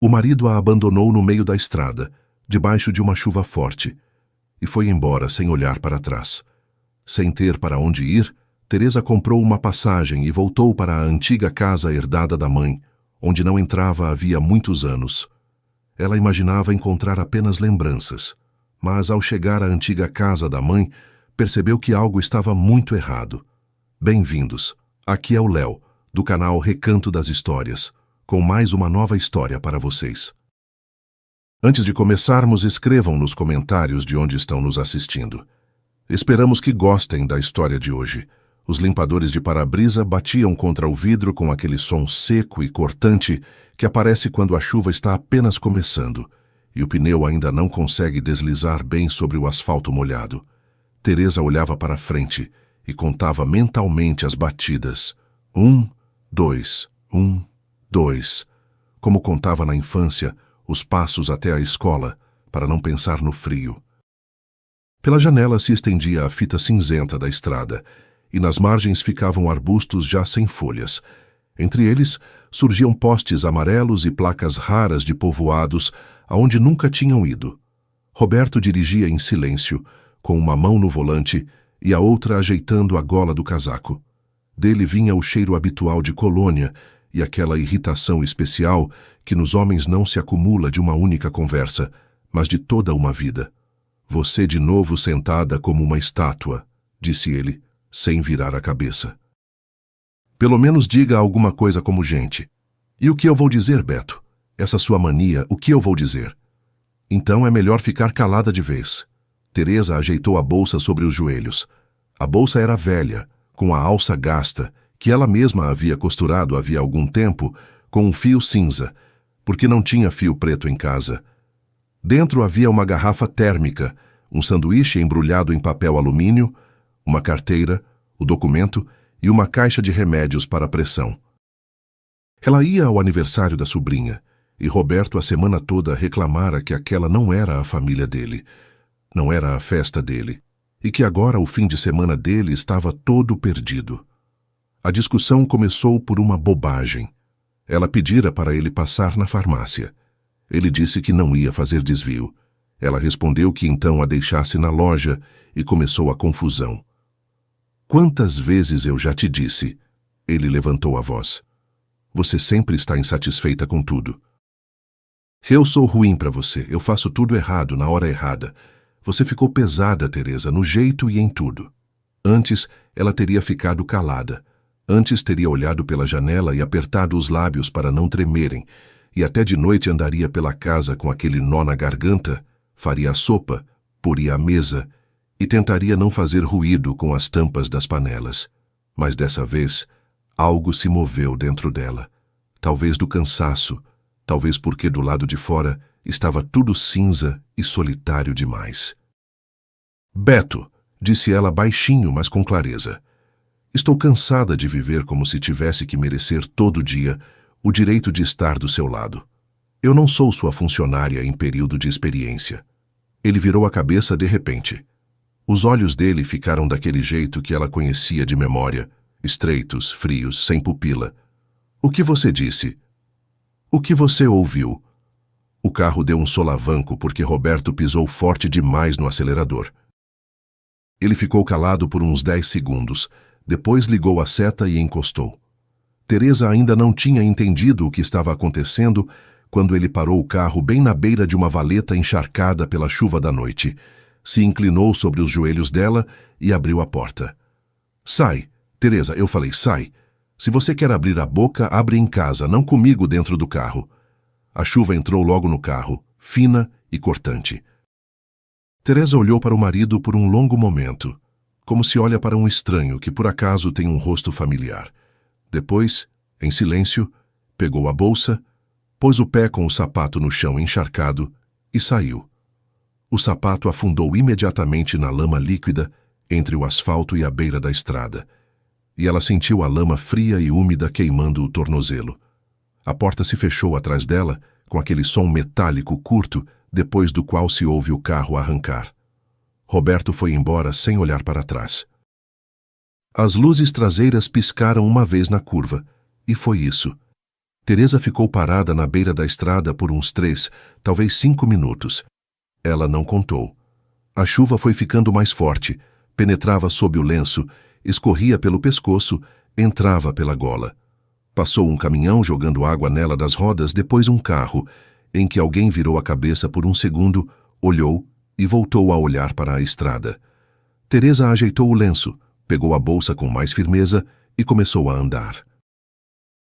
O marido a abandonou no meio da estrada, debaixo de uma chuva forte, e foi embora sem olhar para trás. Sem ter para onde ir, Teresa comprou uma passagem e voltou para a antiga casa herdada da mãe, onde não entrava havia muitos anos. Ela imaginava encontrar apenas lembranças, mas ao chegar à antiga casa da mãe, percebeu que algo estava muito errado. Bem-vindos, aqui é o Léo, do canal Recanto das Histórias, com mais uma nova história para vocês. Antes de começarmos, escrevam nos comentários de onde estão nos assistindo. Esperamos que gostem da história de hoje. Os limpadores de para-brisa batiam contra o vidro com aquele som seco e cortante que aparece quando a chuva está apenas começando e o pneu ainda não consegue deslizar bem sobre o asfalto molhado. Teresa olhava para frente e contava mentalmente as batidas. 1, 2, 1, 2. Como contava na infância, os passos até a escola, para não pensar no frio. Pela janela se estendia a fita cinzenta da estrada, e nas margens ficavam arbustos já sem folhas. Entre eles, surgiam postes amarelos e placas raras de povoados aonde nunca tinham ido. Roberto dirigia em silêncio, com uma mão no volante e a outra ajeitando a gola do casaco. Dele vinha o cheiro habitual de colônia e aquela irritação especial que nos homens não se acumula de uma única conversa, mas de toda uma vida. Você de novo sentada como uma estátua, disse ele, sem virar a cabeça. Pelo menos diga alguma coisa como gente. E o que eu vou dizer, Beto? Essa sua mania, o que eu vou dizer? Então é melhor ficar calada de vez. Teresa ajeitou a bolsa sobre os joelhos. A bolsa era velha, com a alça gasta, que ela mesma havia costurado havia algum tempo, com um fio cinza, porque não tinha fio preto em casa. Dentro havia uma garrafa térmica, um sanduíche embrulhado em papel alumínio, uma carteira, o documento e uma caixa de remédios para a pressão. Ela ia ao aniversário da sobrinha, e Roberto a semana toda reclamara que aquela não era a família dele, não era a festa dele, e que agora o fim de semana dele estava todo perdido. A discussão começou por uma bobagem. Ela pedira para ele passar na farmácia. Ele disse que não ia fazer desvio. Ela respondeu que então a deixasse na loja e começou a confusão. Quantas vezes eu já te disse? Ele levantou a voz. Você sempre está insatisfeita com tudo. Eu sou ruim para você, eu faço tudo errado na hora errada. Você ficou pesada, Teresa, no jeito e em tudo. Antes, ela teria ficado calada. Antes teria olhado pela janela e apertado os lábios para não tremerem, e até de noite andaria pela casa com aquele nó na garganta, faria a sopa, poria a mesa e tentaria não fazer ruído com as tampas das panelas. Mas dessa vez, algo se moveu dentro dela. Talvez do cansaço, talvez porque do lado de fora estava tudo cinza e solitário demais. Beto, disse ela baixinho, mas com clareza. Estou cansada de viver como se tivesse que merecer todo dia o direito de estar do seu lado. Eu não sou sua funcionária em período de experiência. Ele virou a cabeça de repente. Os olhos dele ficaram daquele jeito que ela conhecia de memória, estreitos, frios, sem pupila. O que você disse? O que você ouviu? O carro deu um solavanco porque Roberto pisou forte demais no acelerador. Ele ficou calado por uns 10 segundos, depois ligou a seta e encostou. Teresa ainda não tinha entendido o que estava acontecendo quando ele parou o carro bem na beira de uma valeta encharcada pela chuva da noite, se inclinou sobre os joelhos dela e abriu a porta. Sai, Teresa, eu falei, sai. Se você quer abrir a boca, abre em casa, não comigo dentro do carro. A chuva entrou logo no carro, fina e cortante. Teresa olhou para o marido por um longo momento, como se olha para um estranho que por acaso tem um rosto familiar. Depois, em silêncio, pegou a bolsa, pôs o pé com o sapato no chão encharcado e saiu. O sapato afundou imediatamente na lama líquida entre o asfalto e a beira da estrada, e ela sentiu a lama fria e úmida queimando o tornozelo. A porta se fechou atrás dela, com aquele som metálico curto, depois do qual se ouve o carro arrancar. Roberto foi embora sem olhar para trás. As luzes traseiras piscaram uma vez na curva, e foi isso. Teresa ficou parada na beira da estrada por uns 3, talvez 5 minutos. Ela não contou. A chuva foi ficando mais forte, penetrava sob o lenço, escorria pelo pescoço, entrava pela gola. Passou um caminhão jogando água nela das rodas, depois um carro, em que alguém virou a cabeça por um segundo, olhou e voltou a olhar para a estrada. Teresa ajeitou o lenço, pegou a bolsa com mais firmeza e começou a andar.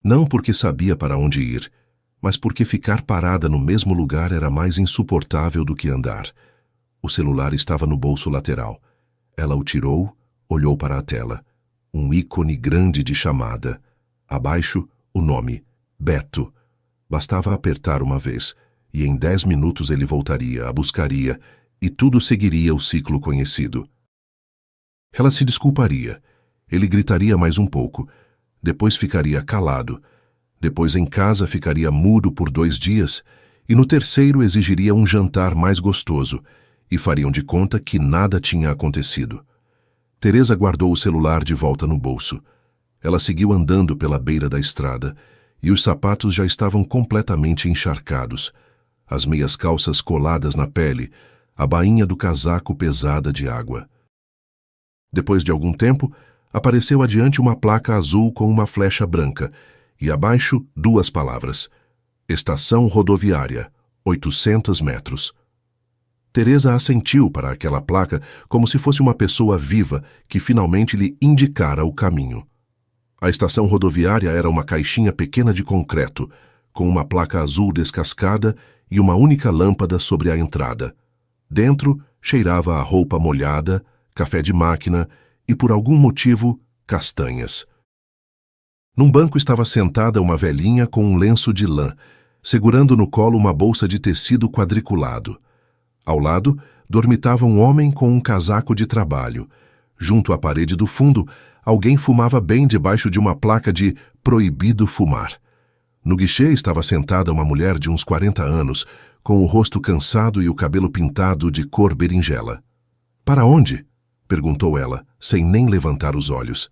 Não porque sabia para onde ir, mas porque ficar parada no mesmo lugar era mais insuportável do que andar. O celular estava no bolso lateral. Ela o tirou, olhou para a tela. Um ícone grande de chamada. Abaixo, o nome, Beto. Bastava apertar uma vez, e em 10 minutos ele voltaria, a buscaria, e tudo seguiria o ciclo conhecido. Ela se desculparia. Ele gritaria mais um pouco. Depois ficaria calado. Depois em casa ficaria mudo por 2 dias, e no terceiro exigiria um jantar mais gostoso, e fariam de conta que nada tinha acontecido. Teresa guardou o celular de volta no bolso. Ela seguiu andando pela beira da estrada, e os sapatos já estavam completamente encharcados, as meias calças coladas na pele, a bainha do casaco pesada de água. Depois de algum tempo, apareceu adiante uma placa azul com uma flecha branca, e abaixo 2 palavras: Estação Rodoviária, 800 metros. Teresa assentiu para aquela placa como se fosse uma pessoa viva que finalmente lhe indicara o caminho. A estação rodoviária era uma caixinha pequena de concreto, com uma placa azul descascada e uma única lâmpada sobre a entrada. Dentro, cheirava a roupa molhada, café de máquina e, por algum motivo, castanhas. Num banco estava sentada uma velhinha com um lenço de lã, segurando no colo uma bolsa de tecido quadriculado. Ao lado, dormitava um homem com um casaco de trabalho. Junto à parede do fundo, alguém fumava bem debaixo de uma placa de "Proibido fumar". No guichê estava sentada uma mulher de uns 40 anos, com o rosto cansado e o cabelo pintado de cor berinjela. "Para onde?" perguntou ela, sem nem levantar os olhos.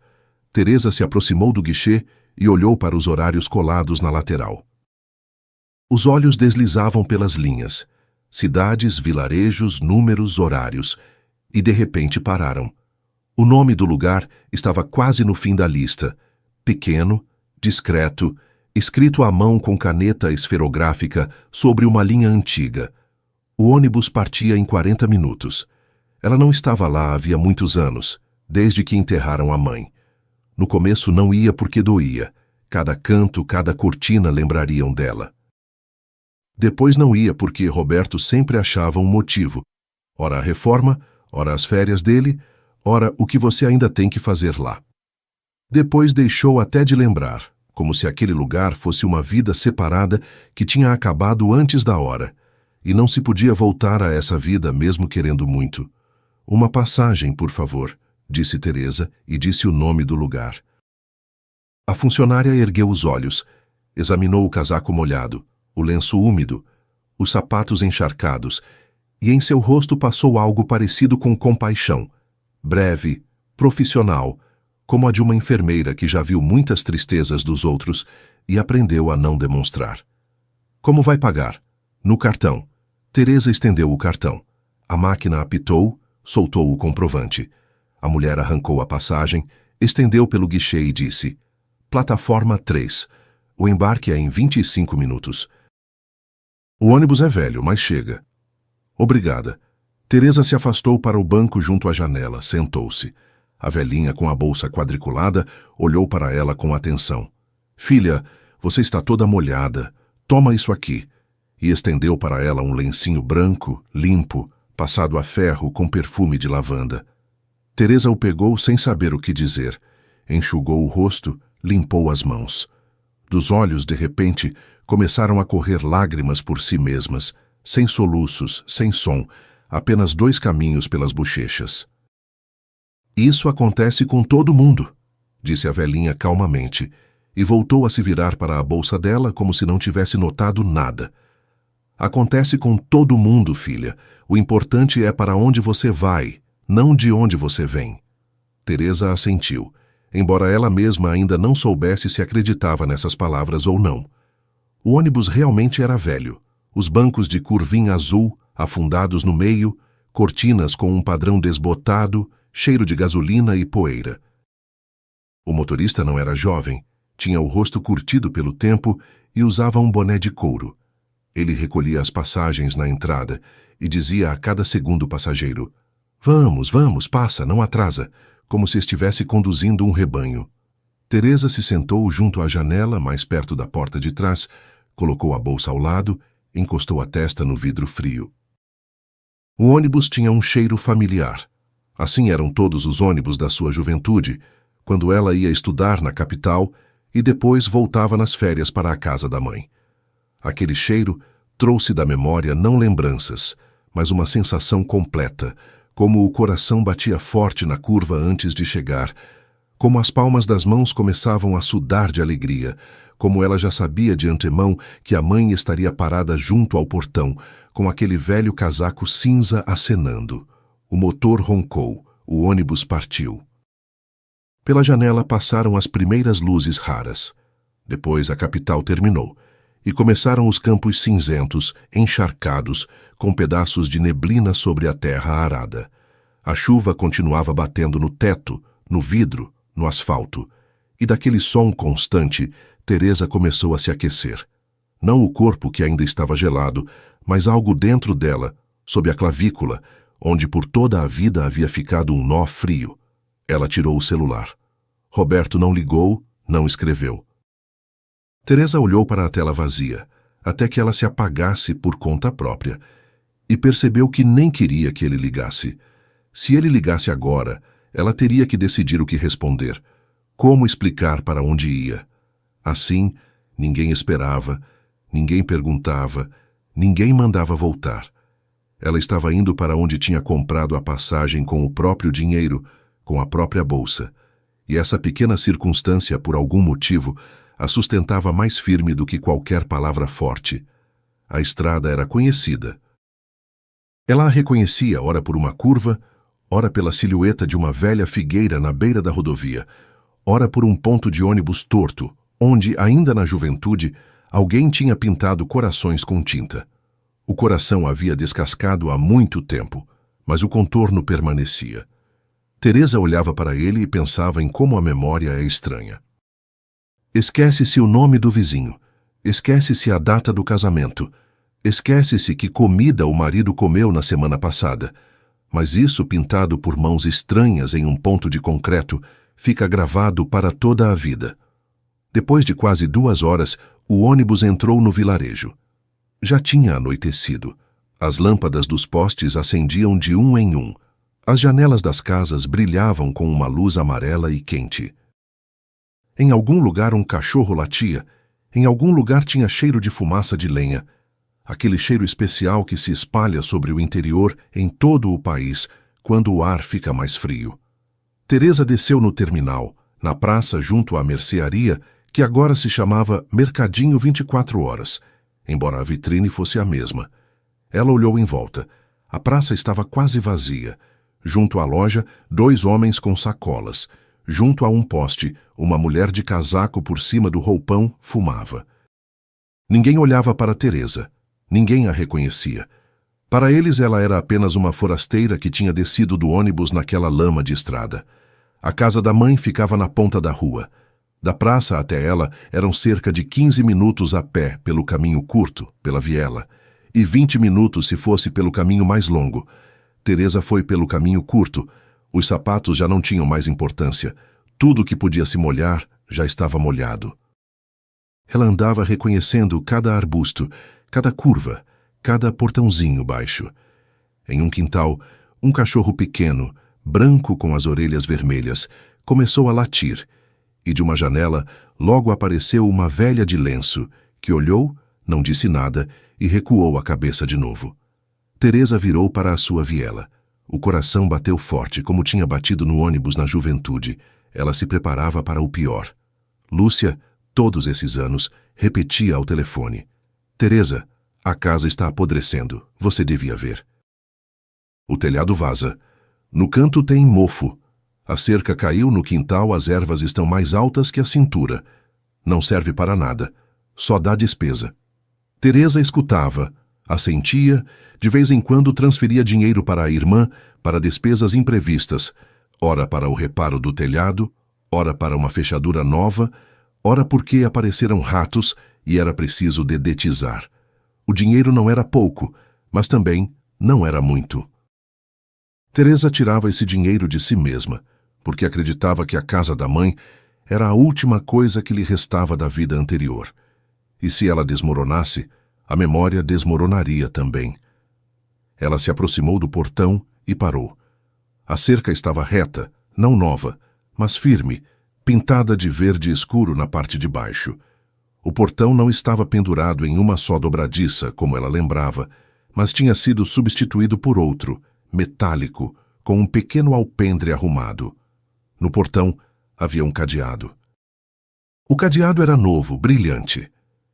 Teresa se aproximou do guichê e olhou para os horários colados na lateral. Os olhos deslizavam pelas linhas. Cidades, vilarejos, números, horários. E de repente pararam. O nome do lugar estava quase no fim da lista. Pequeno, discreto, escrito à mão com caneta esferográfica sobre uma linha antiga. O ônibus partia em 40 minutos. Ela não estava lá havia muitos anos, desde que enterraram a mãe. No começo não ia porque doía. Cada canto, cada cortina lembrariam dela. Depois não ia porque Roberto sempre achava um motivo. Ora a reforma, ora as férias dele, ora o que você ainda tem que fazer lá. Depois deixou até de lembrar, como se aquele lugar fosse uma vida separada que tinha acabado antes da hora, e não se podia voltar a essa vida mesmo querendo muito. "Uma passagem, por favor", disse Teresa e disse o nome do lugar. A funcionária ergueu os olhos, examinou o casaco molhado, o lenço úmido, os sapatos encharcados, e em seu rosto passou algo parecido com compaixão, breve, profissional, como a de uma enfermeira que já viu muitas tristezas dos outros e aprendeu a não demonstrar. "Como vai pagar?" "No cartão." Teresa estendeu o cartão. A máquina apitou, soltou o comprovante. A mulher arrancou a passagem, estendeu pelo guichê e disse: "Plataforma 3. O embarque é em 25 minutos." "O ônibus é velho, mas chega." "Obrigada." Teresa se afastou para o banco junto à janela, sentou-se. A velhinha com a bolsa quadriculada olhou para ela com atenção. "Filha, você está toda molhada. Toma isso aqui." E estendeu para ela um lencinho branco, limpo, passado a ferro com perfume de lavanda. Teresa o pegou sem saber o que dizer. Enxugou o rosto, limpou as mãos. Dos olhos, de repente, começaram a correr lágrimas por si mesmas, sem soluços, sem som, apenas 2 caminhos pelas bochechas. "Isso acontece com todo mundo", disse a velhinha calmamente, e voltou a se virar para a bolsa dela como se não tivesse notado nada. "Acontece com todo mundo, filha. O importante é para onde você vai, não de onde você vem." Teresa assentiu, embora ela mesma ainda não soubesse se acreditava nessas palavras ou não. O ônibus realmente era velho. Os bancos de curvinha azul, afundados no meio, cortinas com um padrão desbotado, cheiro de gasolina e poeira. O motorista não era jovem, tinha o rosto curtido pelo tempo e usava um boné de couro. Ele recolhia as passagens na entrada e dizia a cada segundo passageiro: "Vamos, vamos, passa, não atrasa", como se estivesse conduzindo um rebanho. Teresa se sentou junto à janela, mais perto da porta de trás, colocou a bolsa ao lado, encostou a testa no vidro frio. O ônibus tinha um cheiro familiar. Assim eram todos os ônibus da sua juventude, quando ela ia estudar na capital e depois voltava nas férias para a casa da mãe. Aquele cheiro trouxe da memória não lembranças, mas uma sensação completa, como o coração batia forte na curva antes de chegar, como as palmas das mãos começavam a sudar de alegria, como ela já sabia de antemão que a mãe estaria parada junto ao portão, com aquele velho casaco cinza acenando. O motor roncou, o ônibus partiu. Pela janela passaram as primeiras luzes raras. Depois a capital terminou, e começaram os campos cinzentos, encharcados, com pedaços de neblina sobre a terra arada. A chuva continuava batendo no teto, no vidro, no asfalto, e daquele som constante, Teresa começou a se aquecer. Não o corpo que ainda estava gelado, mas algo dentro dela, sob a clavícula, onde por toda a vida havia ficado um nó frio. Ela tirou o celular. Roberto não ligou, não escreveu. Teresa olhou para a tela vazia, até que ela se apagasse por conta própria, e percebeu que nem queria que ele ligasse. Se ele ligasse agora, ela teria que decidir o que responder, como explicar para onde ia. Assim, ninguém esperava, ninguém perguntava, ninguém mandava voltar. Ela estava indo para onde tinha comprado a passagem com o próprio dinheiro, com a própria bolsa, e essa pequena circunstância, por algum motivo, a sustentava mais firme do que qualquer palavra forte. A estrada era conhecida. Ela a reconhecia ora por uma curva, ora pela silhueta de uma velha figueira na beira da rodovia, ora por um ponto de ônibus torto, onde, ainda na juventude, alguém tinha pintado corações com tinta. O coração havia descascado há muito tempo, mas o contorno permanecia. Teresa olhava para ele e pensava em como a memória é estranha. Esquece-se o nome do vizinho, esquece-se a data do casamento, esquece-se que comida o marido comeu na semana passada, mas isso, pintado por mãos estranhas em um ponto de concreto, fica gravado para toda a vida. Depois de quase 2 horas, o ônibus entrou no vilarejo. Já tinha anoitecido. As lâmpadas dos postes acendiam de um em um. As janelas das casas brilhavam com uma luz amarela e quente. Em algum lugar um cachorro latia, em algum lugar tinha cheiro de fumaça de lenha, aquele cheiro especial que se espalha sobre o interior em todo o país quando o ar fica mais frio. Teresa desceu no terminal, na praça junto à mercearia, que agora se chamava Mercadinho 24 Horas, embora a vitrine fosse a mesma. Ela olhou em volta. A praça estava quase vazia. Junto à loja, 2 homens com sacolas. Junto a um poste, uma mulher de casaco por cima do roupão fumava. Ninguém olhava para Teresa. Ninguém a reconhecia. Para eles ela era apenas uma forasteira que tinha descido do ônibus naquela lama de estrada. A casa da mãe ficava na ponta da rua. Da praça até ela eram cerca de 15 minutos a pé pelo caminho curto, pela viela, e 20 minutos se fosse pelo caminho mais longo. Teresa foi pelo caminho curto. Os sapatos já não tinham mais importância. Tudo que podia se molhar já estava molhado. Ela andava reconhecendo cada arbusto, cada curva, cada portãozinho baixo. Em um quintal, um cachorro pequeno, branco com as orelhas vermelhas, começou a latir, e de uma janela logo apareceu uma velha de lenço, que olhou, não disse nada e recuou a cabeça de novo. Teresa virou para a sua viela. O coração bateu forte, como tinha batido no ônibus na juventude. Ela se preparava para o pior. Lúcia, todos esses anos, repetia ao telefone: "Teresa, a casa está apodrecendo. Você devia ver." O telhado vaza. No canto tem mofo. A cerca caiu no quintal, as ervas estão mais altas que a cintura. Não serve para nada. só dá despesa. Teresa escutava, assentia, de vez em quando transferia dinheiro para a irmã para despesas imprevistas, ora para o reparo do telhado, ora para uma fechadura nova, ora porque apareceram ratos e era preciso dedetizar. O dinheiro não era pouco, mas também não era muito. Teresa tirava esse dinheiro de si mesma, porque acreditava que a casa da mãe era a última coisa que lhe restava da vida anterior. E se ela desmoronasse, a memória desmoronaria também. Ela se aproximou do portão e parou. A cerca estava reta, não nova, mas firme, pintada de verde escuro na parte de baixo. O portão não estava pendurado em uma só dobradiça, como ela lembrava, mas tinha sido substituído por outro, metálico, com um pequeno alpendre arrumado. No portão havia um cadeado. O cadeado era novo, brilhante,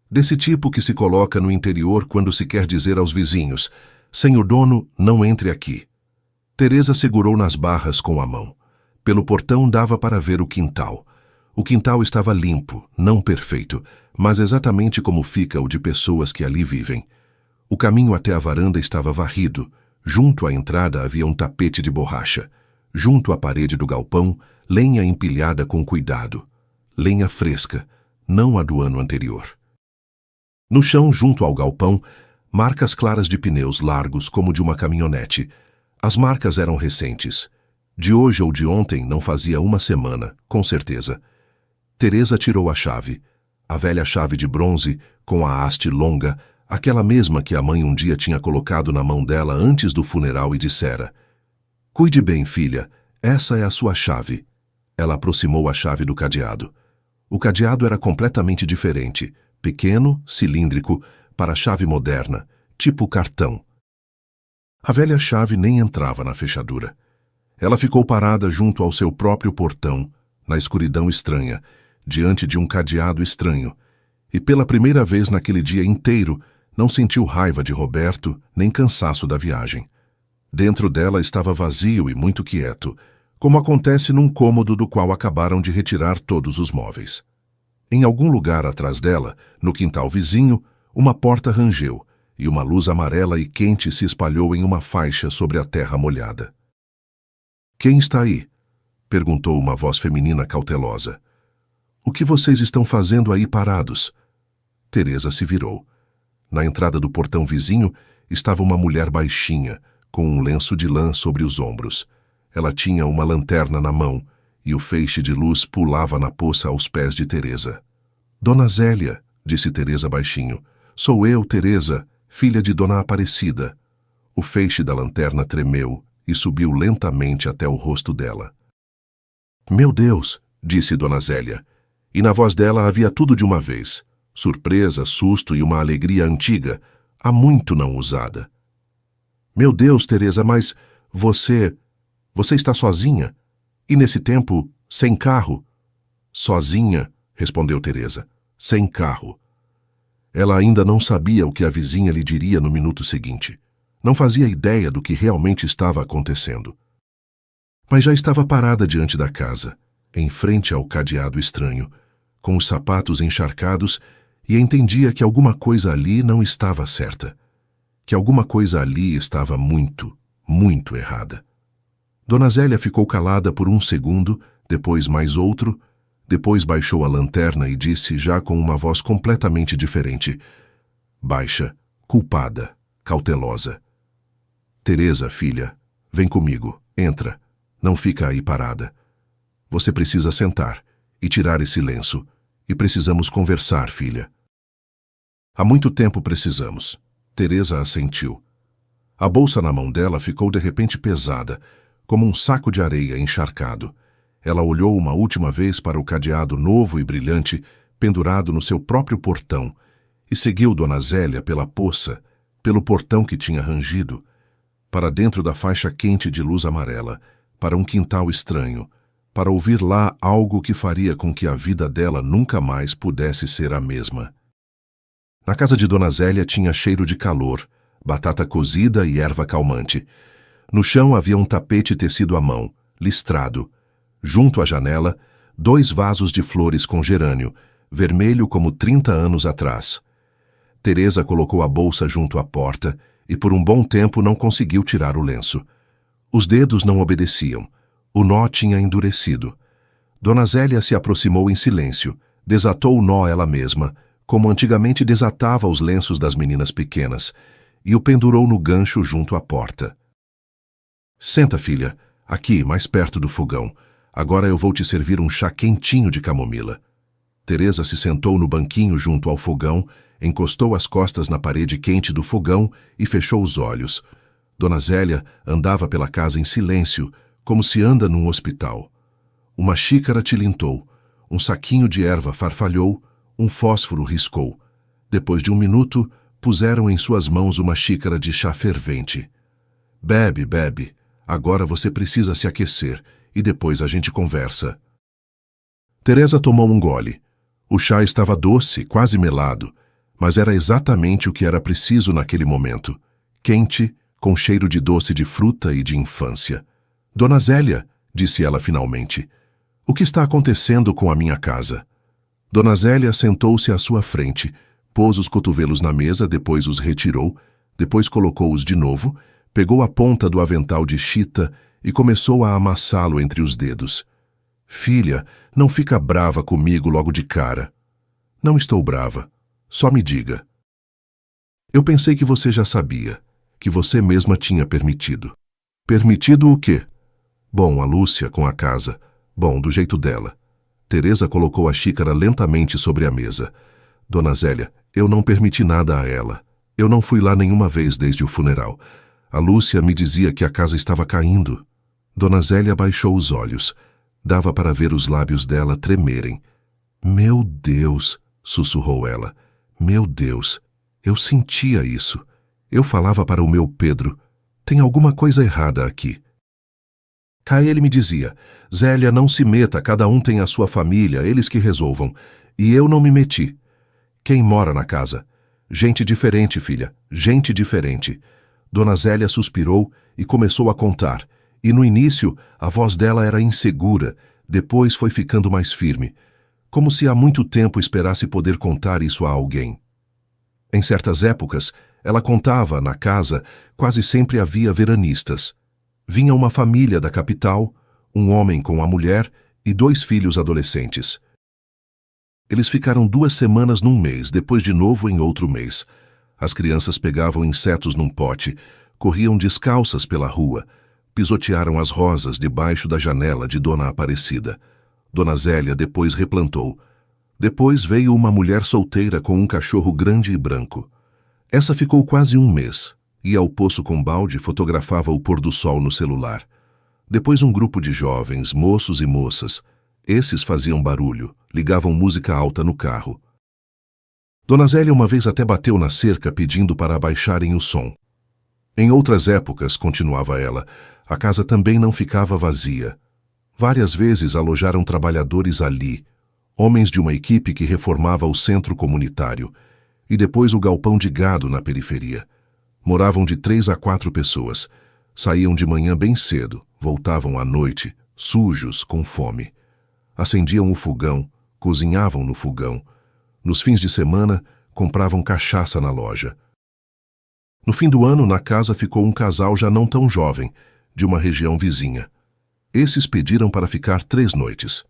desse tipo que se coloca no interior quando se quer dizer aos vizinhos: "Senhor dono, não entre aqui." Teresa segurou nas barras com a mão. Pelo portão dava para ver o quintal. O quintal estava limpo, não perfeito, mas exatamente como fica o de pessoas que ali vivem. O caminho até a varanda estava varrido. Junto à entrada havia um tapete de borracha. Junto à parede do galpão, lenha empilhada com cuidado. Lenha fresca, não a do ano anterior. No chão, junto ao galpão, marcas claras de pneus largos como de uma caminhonete. As marcas eram recentes. De hoje ou de ontem não fazia uma semana, com certeza. Teresa tirou a chave. A velha chave de bronze, com a haste longa, aquela mesma que a mãe um dia tinha colocado na mão dela antes do funeral e dissera: "Cuide bem, filha, essa é a sua chave." Ela aproximou a chave do cadeado. O cadeado era completamente diferente, pequeno, cilíndrico, para a chave moderna, tipo cartão. A velha chave nem entrava na fechadura. Ela ficou parada junto ao seu próprio portão, na escuridão estranha, diante de um cadeado estranho, e pela primeira vez naquele dia inteiro não sentiu raiva de Roberto nem cansaço da viagem. Dentro dela estava vazio e muito quieto, como acontece num cômodo do qual acabaram de retirar todos os móveis. Em algum lugar atrás dela, no quintal vizinho, uma porta rangeu, e uma luz amarela e quente se espalhou em uma faixa sobre a terra molhada. "Quem está aí?" perguntou uma voz feminina cautelosa. "O que vocês estão fazendo aí parados?" Teresa se virou. Na entrada do portão vizinho estava uma mulher baixinha, com um lenço de lã sobre os ombros. Ela tinha uma lanterna na mão, e o feixe de luz pulava na poça aos pés de Teresa. "Dona Zélia", disse Teresa baixinho. "Sou eu, Teresa, filha de Dona Aparecida." O feixe da lanterna tremeu e subiu lentamente até o rosto dela. "Meu Deus", disse Dona Zélia, e na voz dela havia tudo de uma vez: surpresa, susto e uma alegria antiga, há muito não usada. "Meu Deus, Teresa, mas você está sozinha? E nesse tempo, sem carro?" "Sozinha", respondeu Teresa, "sem carro." Ela ainda não sabia o que a vizinha lhe diria no minuto seguinte. Não fazia ideia do que realmente estava acontecendo. Mas já estava parada diante da casa, em frente ao cadeado estranho, com os sapatos encharcados, e entendia que alguma coisa ali não estava certa. Que alguma coisa ali estava muito, muito errada. Dona Zélia ficou calada por um segundo, depois mais outro, depois baixou a lanterna e disse, já com uma voz completamente diferente, baixa, culpada, cautelosa: "Teresa, filha, vem comigo, entra, não fica aí parada. Você precisa sentar e tirar esse lenço, e precisamos conversar, filha." "Há muito tempo precisamos." Teresa assentiu. A bolsa na mão dela ficou de repente pesada, como um saco de areia encharcado. Ela olhou uma última vez para o cadeado novo e brilhante, pendurado no seu próprio portão, e seguiu Dona Zélia pela poça, pelo portão que tinha rangido, para dentro da faixa quente de luz amarela, para um quintal estranho, para ouvir lá algo que faria com que a vida dela nunca mais pudesse ser a mesma. Na casa de Dona Zélia tinha cheiro de calor, batata cozida e erva calmante. No chão havia um tapete tecido à mão, listrado. Junto à janela, 2 vasos de flores com gerânio, vermelho como 30 anos atrás. Teresa colocou a bolsa junto à porta e por um bom tempo não conseguiu tirar o lenço. Os dedos não obedeciam. O nó tinha endurecido. Dona Zélia se aproximou em silêncio, desatou o nó ela mesma, como antigamente desatava os lenços das meninas pequenas, e o pendurou no gancho junto à porta. Senta, filha, aqui, mais perto do fogão. Agora eu vou te servir um chá quentinho de camomila. Teresa se sentou no banquinho junto ao fogão, encostou as costas na parede quente do fogão e fechou os olhos. Dona Zélia andava pela casa em silêncio, como se anda num hospital. Uma xícara tilintou, um saquinho de erva farfalhou, um fósforo riscou. Depois de um minuto, puseram em suas mãos uma xícara de chá fervente. Bebe, bebe. Agora você precisa se aquecer e depois a gente conversa. Teresa tomou um gole. O chá estava doce, quase melado, mas era exatamente o que era preciso naquele momento. Quente, com cheiro de doce de fruta e de infância. Dona Zélia, disse ela finalmente, o que está acontecendo com a minha casa? Dona Zélia sentou-se à sua frente, pôs os cotovelos na mesa, depois os retirou, depois colocou-os de novo, pegou a ponta do avental de chita e começou a amassá-lo entre os dedos. Filha, não fica brava comigo logo de cara. Não estou brava. Só me diga. Eu pensei que você já sabia, que você mesma tinha permitido. Permitido o quê? Bom, a Lúcia com a casa. Bom, do jeito dela. Teresa colocou a xícara lentamente sobre a mesa. Dona Zélia, eu não permiti nada a ela. Eu não fui lá nenhuma vez desde o funeral. A Lúcia me dizia que a casa estava caindo. Dona Zélia baixou os olhos. Dava para ver os lábios dela tremerem. Meu Deus, sussurrou ela. Meu Deus, eu sentia isso. Eu falava para o meu Pedro, tem alguma coisa errada aqui. Cá ele me dizia, Zélia, não se meta, cada um tem a sua família, eles que resolvam. E eu não me meti. Quem mora na casa? Gente diferente, filha, gente diferente. Dona Zélia suspirou e começou a contar. E no início, a voz dela era insegura, depois foi ficando mais firme, como se há muito tempo esperasse poder contar isso a alguém. Em certas épocas, ela contava, na casa, quase sempre havia veranistas. Vinha uma família da capital, um homem com a mulher e 2 filhos adolescentes. Eles ficaram 2 semanas num mês, depois de novo em outro mês. As crianças pegavam insetos num pote, corriam descalças pela rua, pisotearam as rosas debaixo da janela de Dona Aparecida. Dona Zélia depois replantou. Depois veio uma mulher solteira com um cachorro grande e branco. Essa ficou quase um mês. Ia ao poço com balde e fotografava o pôr do sol no celular. Depois um grupo de jovens, moços e moças. Esses faziam barulho, ligavam música alta no carro. Dona Zélia uma vez até bateu na cerca pedindo para abaixarem o som. Em outras épocas, continuava ela, a casa também não ficava vazia. Várias vezes alojaram trabalhadores ali, homens de uma equipe que reformava o centro comunitário, e depois o galpão de gado na periferia. Moravam de 3 a 4 pessoas. Saíam de manhã bem cedo, voltavam à noite, sujos, com fome. Acendiam o fogão, cozinhavam no fogão. Nos fins de semana, compravam cachaça na loja. No fim do ano, na casa ficou um casal já não tão jovem, de uma região vizinha. Esses pediram para ficar 3 noites.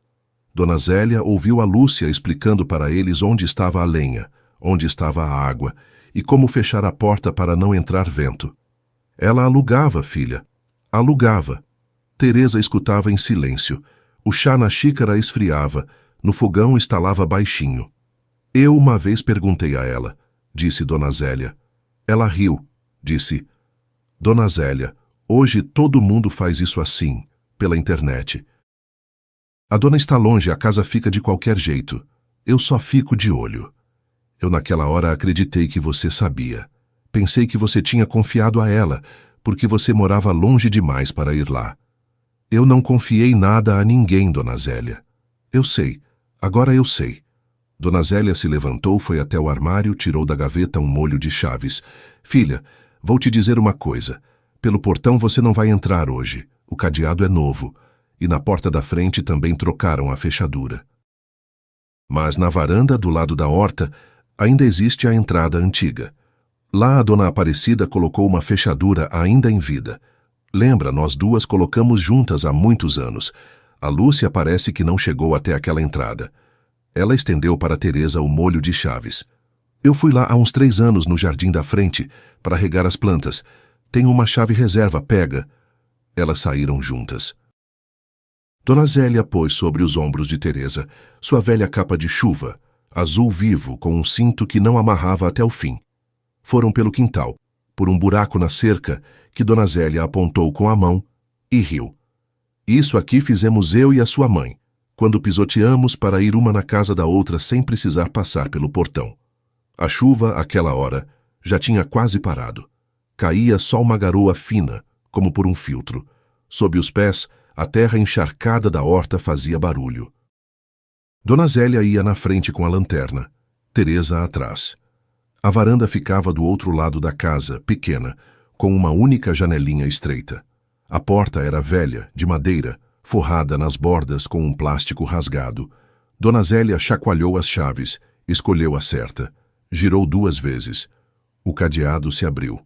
Dona Zélia ouviu a Lúcia explicando para eles onde estava a lenha, onde estava a água, e como fechar a porta para não entrar vento. Ela alugava, filha. Alugava. Teresa escutava em silêncio. O chá na xícara esfriava, no fogão estalava baixinho. Eu uma vez perguntei a ela, disse Dona Zélia. Ela riu, disse, Dona Zélia, hoje todo mundo faz isso assim, pela internet. A dona está longe, a casa fica de qualquer jeito. Eu só fico de olho. Eu naquela hora acreditei que você sabia. Pensei que você tinha confiado a ela, porque você morava longe demais para ir lá. Eu não confiei nada a ninguém, Dona Zélia. Eu sei, agora eu sei. Dona Zélia se levantou, foi até o armário, tirou da gaveta um molho de chaves. Filha, vou te dizer uma coisa. Pelo portão você não vai entrar hoje. O cadeado é novo. E na porta da frente também trocaram a fechadura. Mas na varanda do lado da horta ainda existe a entrada antiga. Lá a dona Aparecida colocou uma fechadura ainda em vida. Lembra, nós duas colocamos juntas há muitos anos. A Lúcia parece que não chegou até aquela entrada. Ela estendeu para Teresa o molho de chaves. Eu fui lá há uns 3 anos no jardim da frente para regar as plantas. Tenho uma chave reserva, pega. Elas saíram juntas. Dona Zélia pôs sobre os ombros de Teresa sua velha capa de chuva, azul vivo, com um cinto que não amarrava até o fim. Foram pelo quintal, por um buraco na cerca que Dona Zélia apontou com a mão e riu. Isso aqui fizemos eu e a sua mãe, quando pisoteamos para ir uma na casa da outra sem precisar passar pelo portão. A chuva, àquela hora, já tinha quase parado. Caía só uma garoa fina, como por um filtro. Sob os pés, a terra encharcada da horta fazia barulho. Dona Zélia ia na frente com a lanterna, Teresa atrás. A varanda ficava do outro lado da casa, pequena, com uma única janelinha estreita. A porta era velha, de madeira, forrada nas bordas com um plástico rasgado. Dona Zélia chacoalhou as chaves, escolheu a certa. Girou 2 vezes. O cadeado se abriu.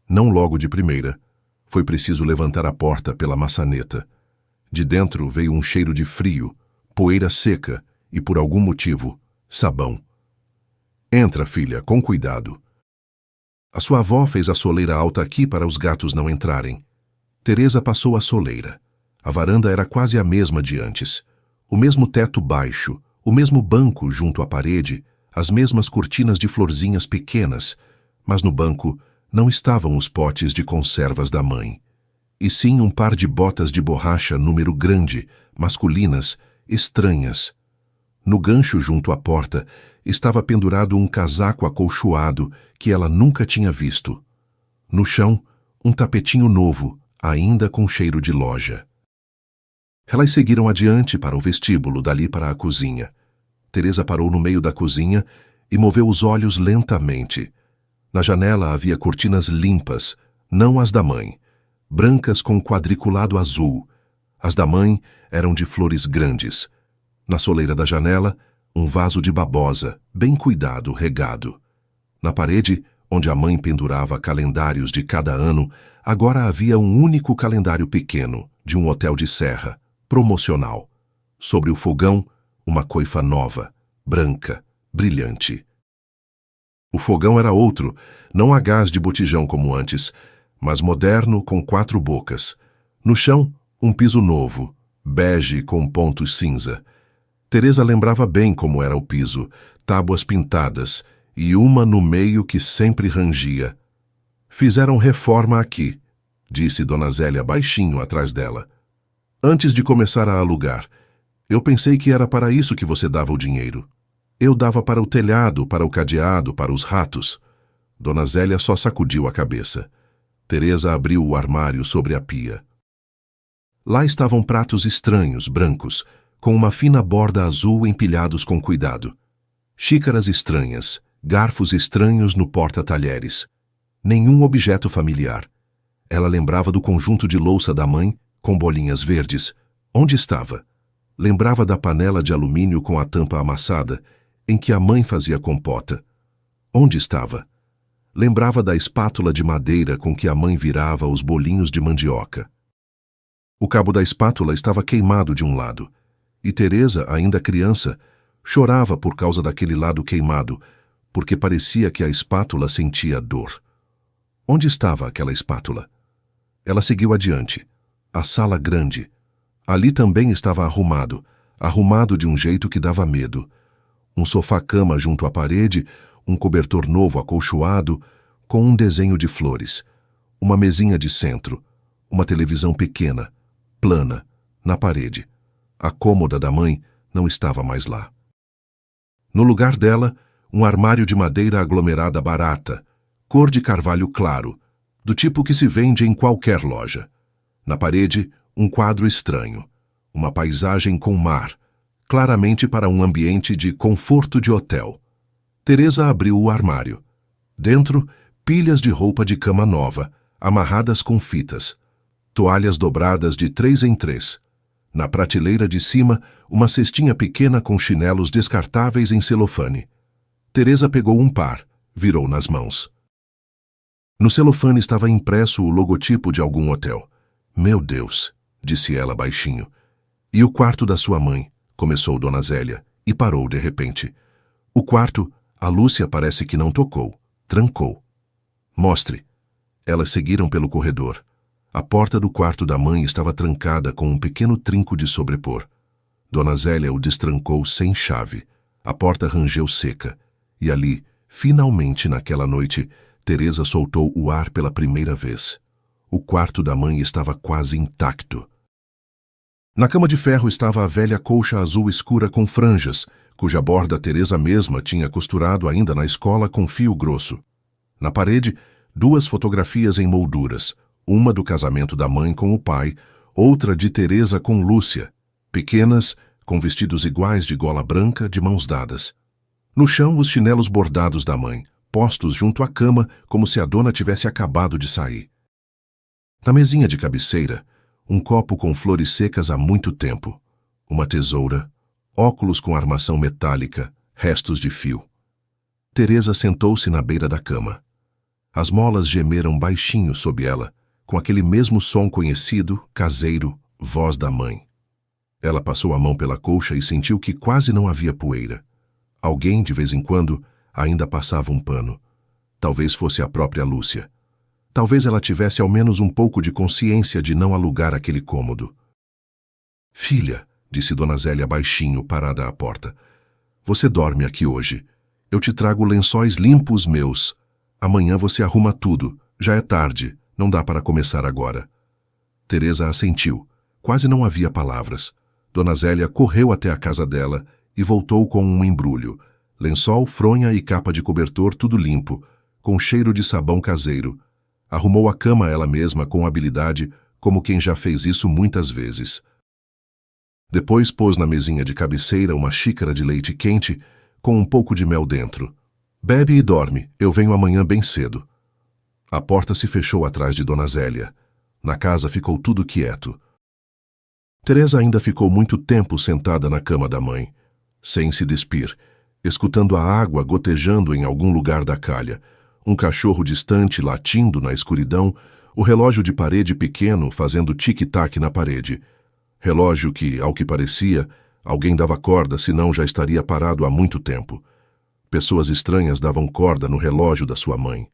Não logo de primeira. Foi preciso levantar a porta pela maçaneta. De dentro veio um cheiro de frio, poeira seca e, por algum motivo, sabão. Entra, filha, com cuidado. A sua avó fez a soleira alta aqui para os gatos não entrarem. Teresa passou a soleira. A varanda era quase a mesma de antes. O mesmo teto baixo, o mesmo banco junto à parede, as mesmas cortinas de florzinhas pequenas, mas no banco não estavam os potes de conservas da mãe, e sim um par de botas de borracha número grande, masculinas, estranhas. No gancho junto à porta estava pendurado um casaco acolchoado que ela nunca tinha visto. No chão, um tapetinho novo, ainda com cheiro de loja. Elas seguiram adiante para o vestíbulo, dali para a cozinha. Teresa parou no meio da cozinha e moveu os olhos lentamente. Na janela havia cortinas limpas, não as da mãe, brancas com quadriculado azul. As da mãe eram de flores grandes. Na soleira da janela, um vaso de babosa, bem cuidado, regado. Na parede, onde a mãe pendurava calendários de cada ano, agora havia um único calendário pequeno, de um hotel de serra, promocional. Sobre o fogão, uma coifa nova, branca, brilhante. O fogão era outro, não a gás de botijão como antes, mas moderno com 4 bocas. No chão, um piso novo, bege com pontos cinza. Teresa lembrava bem como era o piso, tábuas pintadas e uma no meio que sempre rangia. Fizeram reforma aqui, disse Dona Zélia baixinho atrás dela. Antes de começar a alugar, eu pensei que era para isso que você dava o dinheiro. Eu dava para o telhado, para o cadeado, para os ratos. Dona Zélia só sacudiu a cabeça. Teresa abriu o armário sobre a pia. Lá estavam pratos estranhos, brancos, com uma fina borda azul empilhados com cuidado. Xícaras estranhas, garfos estranhos no porta-talheres. Nenhum objeto familiar. Ela lembrava do conjunto de louça da mãe, com bolinhas verdes. Onde estava? Lembrava da panela de alumínio com a tampa amassada, em que a mãe fazia compota. Onde estava? Lembrava da espátula de madeira com que a mãe virava os bolinhos de mandioca. O cabo da espátula estava queimado de um lado, e Teresa, ainda criança, chorava por causa daquele lado queimado, porque parecia que a espátula sentia dor. Onde estava aquela espátula? Ela seguiu adiante. A sala grande. Ali também estava arrumado de um jeito que dava medo. Um sofá-cama junto à parede, um cobertor novo acolchoado, com um desenho de flores. Uma mesinha de centro. Uma televisão pequena, plana, na parede. A cômoda da mãe não estava mais lá. No lugar dela, um armário de madeira aglomerada barata, cor de carvalho claro, do tipo que se vende em qualquer loja. Na parede, um quadro estranho, uma paisagem com mar, claramente para um ambiente de conforto de hotel. Teresa abriu o armário. Dentro, pilhas de roupa de cama nova, amarradas com fitas, toalhas dobradas de 3 em 3. Na prateleira de cima, uma cestinha pequena com chinelos descartáveis em celofane. Teresa pegou um par, virou nas mãos. No celofane estava impresso o logotipo de algum hotel. Meu Deus, disse ela baixinho. E o quarto da sua mãe, começou Dona Zélia, e parou de repente. O quarto, a Lúcia parece que não tocou, trancou. Mostre. Elas seguiram pelo corredor. A porta do quarto da mãe estava trancada com um pequeno trinco de sobrepor. Dona Zélia o destrancou sem chave. A porta rangeu seca. E ali, finalmente naquela noite, Teresa soltou o ar pela primeira vez. O quarto da mãe estava quase intacto. Na cama de ferro estava a velha colcha azul escura com franjas, cuja borda Teresa mesma tinha costurado ainda na escola com fio grosso. Na parede, 2 fotografias em molduras, uma do casamento da mãe com o pai, outra de Teresa com Lúcia, pequenas, com vestidos iguais de gola branca, de mãos dadas. No chão, os chinelos bordados da mãe, postos junto à cama como se a dona tivesse acabado de sair. Na mesinha de cabeceira, um copo com flores secas há muito tempo, uma tesoura, óculos com armação metálica, restos de fio. Teresa sentou-se na beira da cama. As molas gemeram baixinho sob ela, com aquele mesmo som conhecido, caseiro, voz da mãe. Ela passou a mão pela colcha e sentiu que quase não havia poeira. Alguém, de vez em quando, ainda passava um pano. Talvez fosse a própria Lúcia. Talvez ela tivesse ao menos um pouco de consciência de não alugar aquele cômodo. Filha, disse Dona Zélia baixinho, parada à porta, você dorme aqui hoje. Eu te trago lençóis limpos meus. Amanhã você arruma tudo. Já é tarde. Não dá para começar agora. Teresa assentiu. Quase não havia palavras. Dona Zélia correu até a casa dela e voltou com um embrulho. Lençol, fronha e capa de cobertor tudo limpo, com cheiro de sabão caseiro. Arrumou a cama ela mesma com habilidade, como quem já fez isso muitas vezes. Depois pôs na mesinha de cabeceira uma xícara de leite quente com um pouco de mel dentro. Bebe e dorme, eu venho amanhã bem cedo. A porta se fechou atrás de Dona Zélia. Na casa ficou tudo quieto. Teresa ainda ficou muito tempo sentada na cama da mãe, sem se despir, escutando a água gotejando em algum lugar da calha, um cachorro distante latindo na escuridão, o relógio de parede pequeno fazendo tic-tac na parede. Relógio que, ao que parecia, alguém dava corda, senão já estaria parado há muito tempo. Pessoas estranhas davam corda no relógio da sua mãe.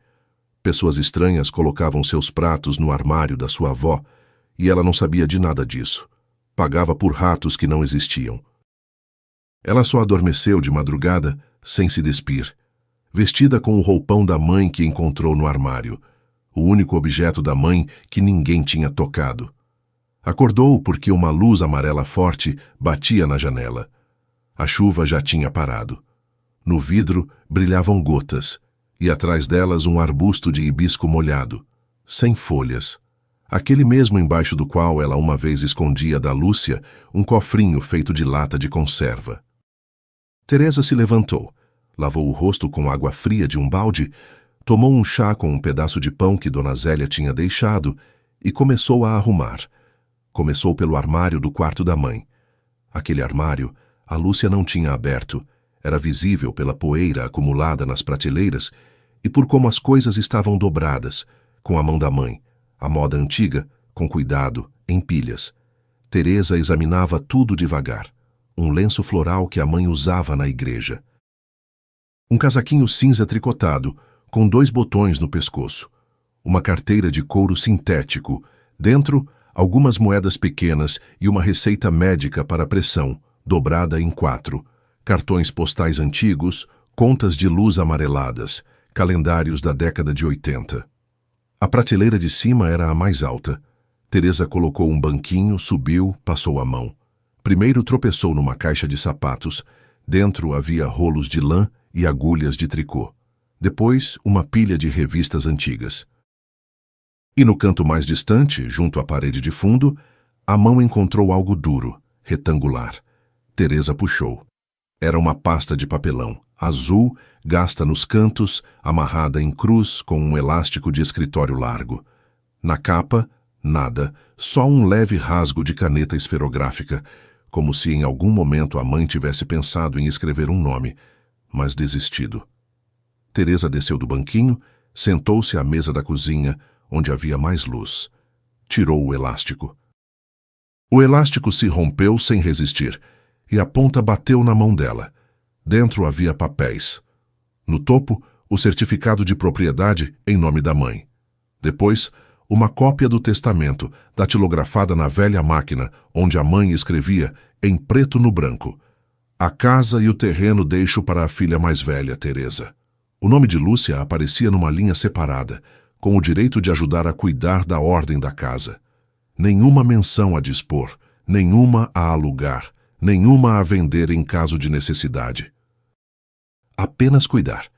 Pessoas estranhas colocavam seus pratos no armário da sua avó, e ela não sabia de nada disso. Pagava por ratos que não existiam. Ela só adormeceu de madrugada, sem se despir, vestida com o roupão da mãe que encontrou no armário, o único objeto da mãe que ninguém tinha tocado. Acordou porque uma luz amarela forte batia na janela. A chuva já tinha parado. No vidro brilhavam gotas, e atrás delas um arbusto de hibisco molhado, sem folhas, aquele mesmo embaixo do qual ela uma vez escondia da Lúcia um cofrinho feito de lata de conserva. Teresa se levantou, lavou o rosto com água fria de um balde, tomou um chá com um pedaço de pão que Dona Zélia tinha deixado e começou a arrumar. Começou pelo armário do quarto da mãe. Aquele armário a Lúcia não tinha aberto, era visível pela poeira acumulada nas prateleiras e por como as coisas estavam dobradas, com a mão da mãe, a moda antiga, com cuidado, em pilhas. Teresa examinava tudo devagar. Um lenço floral que a mãe usava na igreja. Um casaquinho cinza tricotado, com 2 botões no pescoço. Uma carteira de couro sintético. Dentro, algumas moedas pequenas e uma receita médica para pressão, dobrada em 4. Cartões postais antigos, contas de luz amareladas, calendários da década de 80. A prateleira de cima era a mais alta. Teresa colocou um banquinho, subiu, passou a mão. Primeiro tropeçou numa caixa de sapatos. Dentro havia rolos de lã e agulhas de tricô. Depois, uma pilha de revistas antigas. E no canto mais distante, junto à parede de fundo, a mão encontrou algo duro, retangular. Teresa puxou. Era uma pasta de papelão, azul, gasta nos cantos, amarrada em cruz com um elástico de escritório largo. Na capa, Nada, só um leve rasgo de caneta esferográfica, como se em algum momento a mãe tivesse pensado em escrever um nome, mas desistido. Teresa desceu do banquinho, sentou-se à mesa da cozinha, onde havia mais luz. Tirou o elástico. O elástico se rompeu sem resistir, e a ponta bateu na mão dela. Dentro havia papéis. No topo, o certificado de propriedade em nome da mãe. Depois, uma cópia do testamento, datilografada na velha máquina, onde a mãe escrevia, em preto no branco: "A casa e o terreno deixo para a filha mais velha, Teresa." O nome de Lúcia aparecia numa linha separada, com o direito de ajudar a cuidar da ordem da casa. Nenhuma menção a dispor, nenhuma a alugar, nenhuma a vender em caso de necessidade. Apenas cuidar.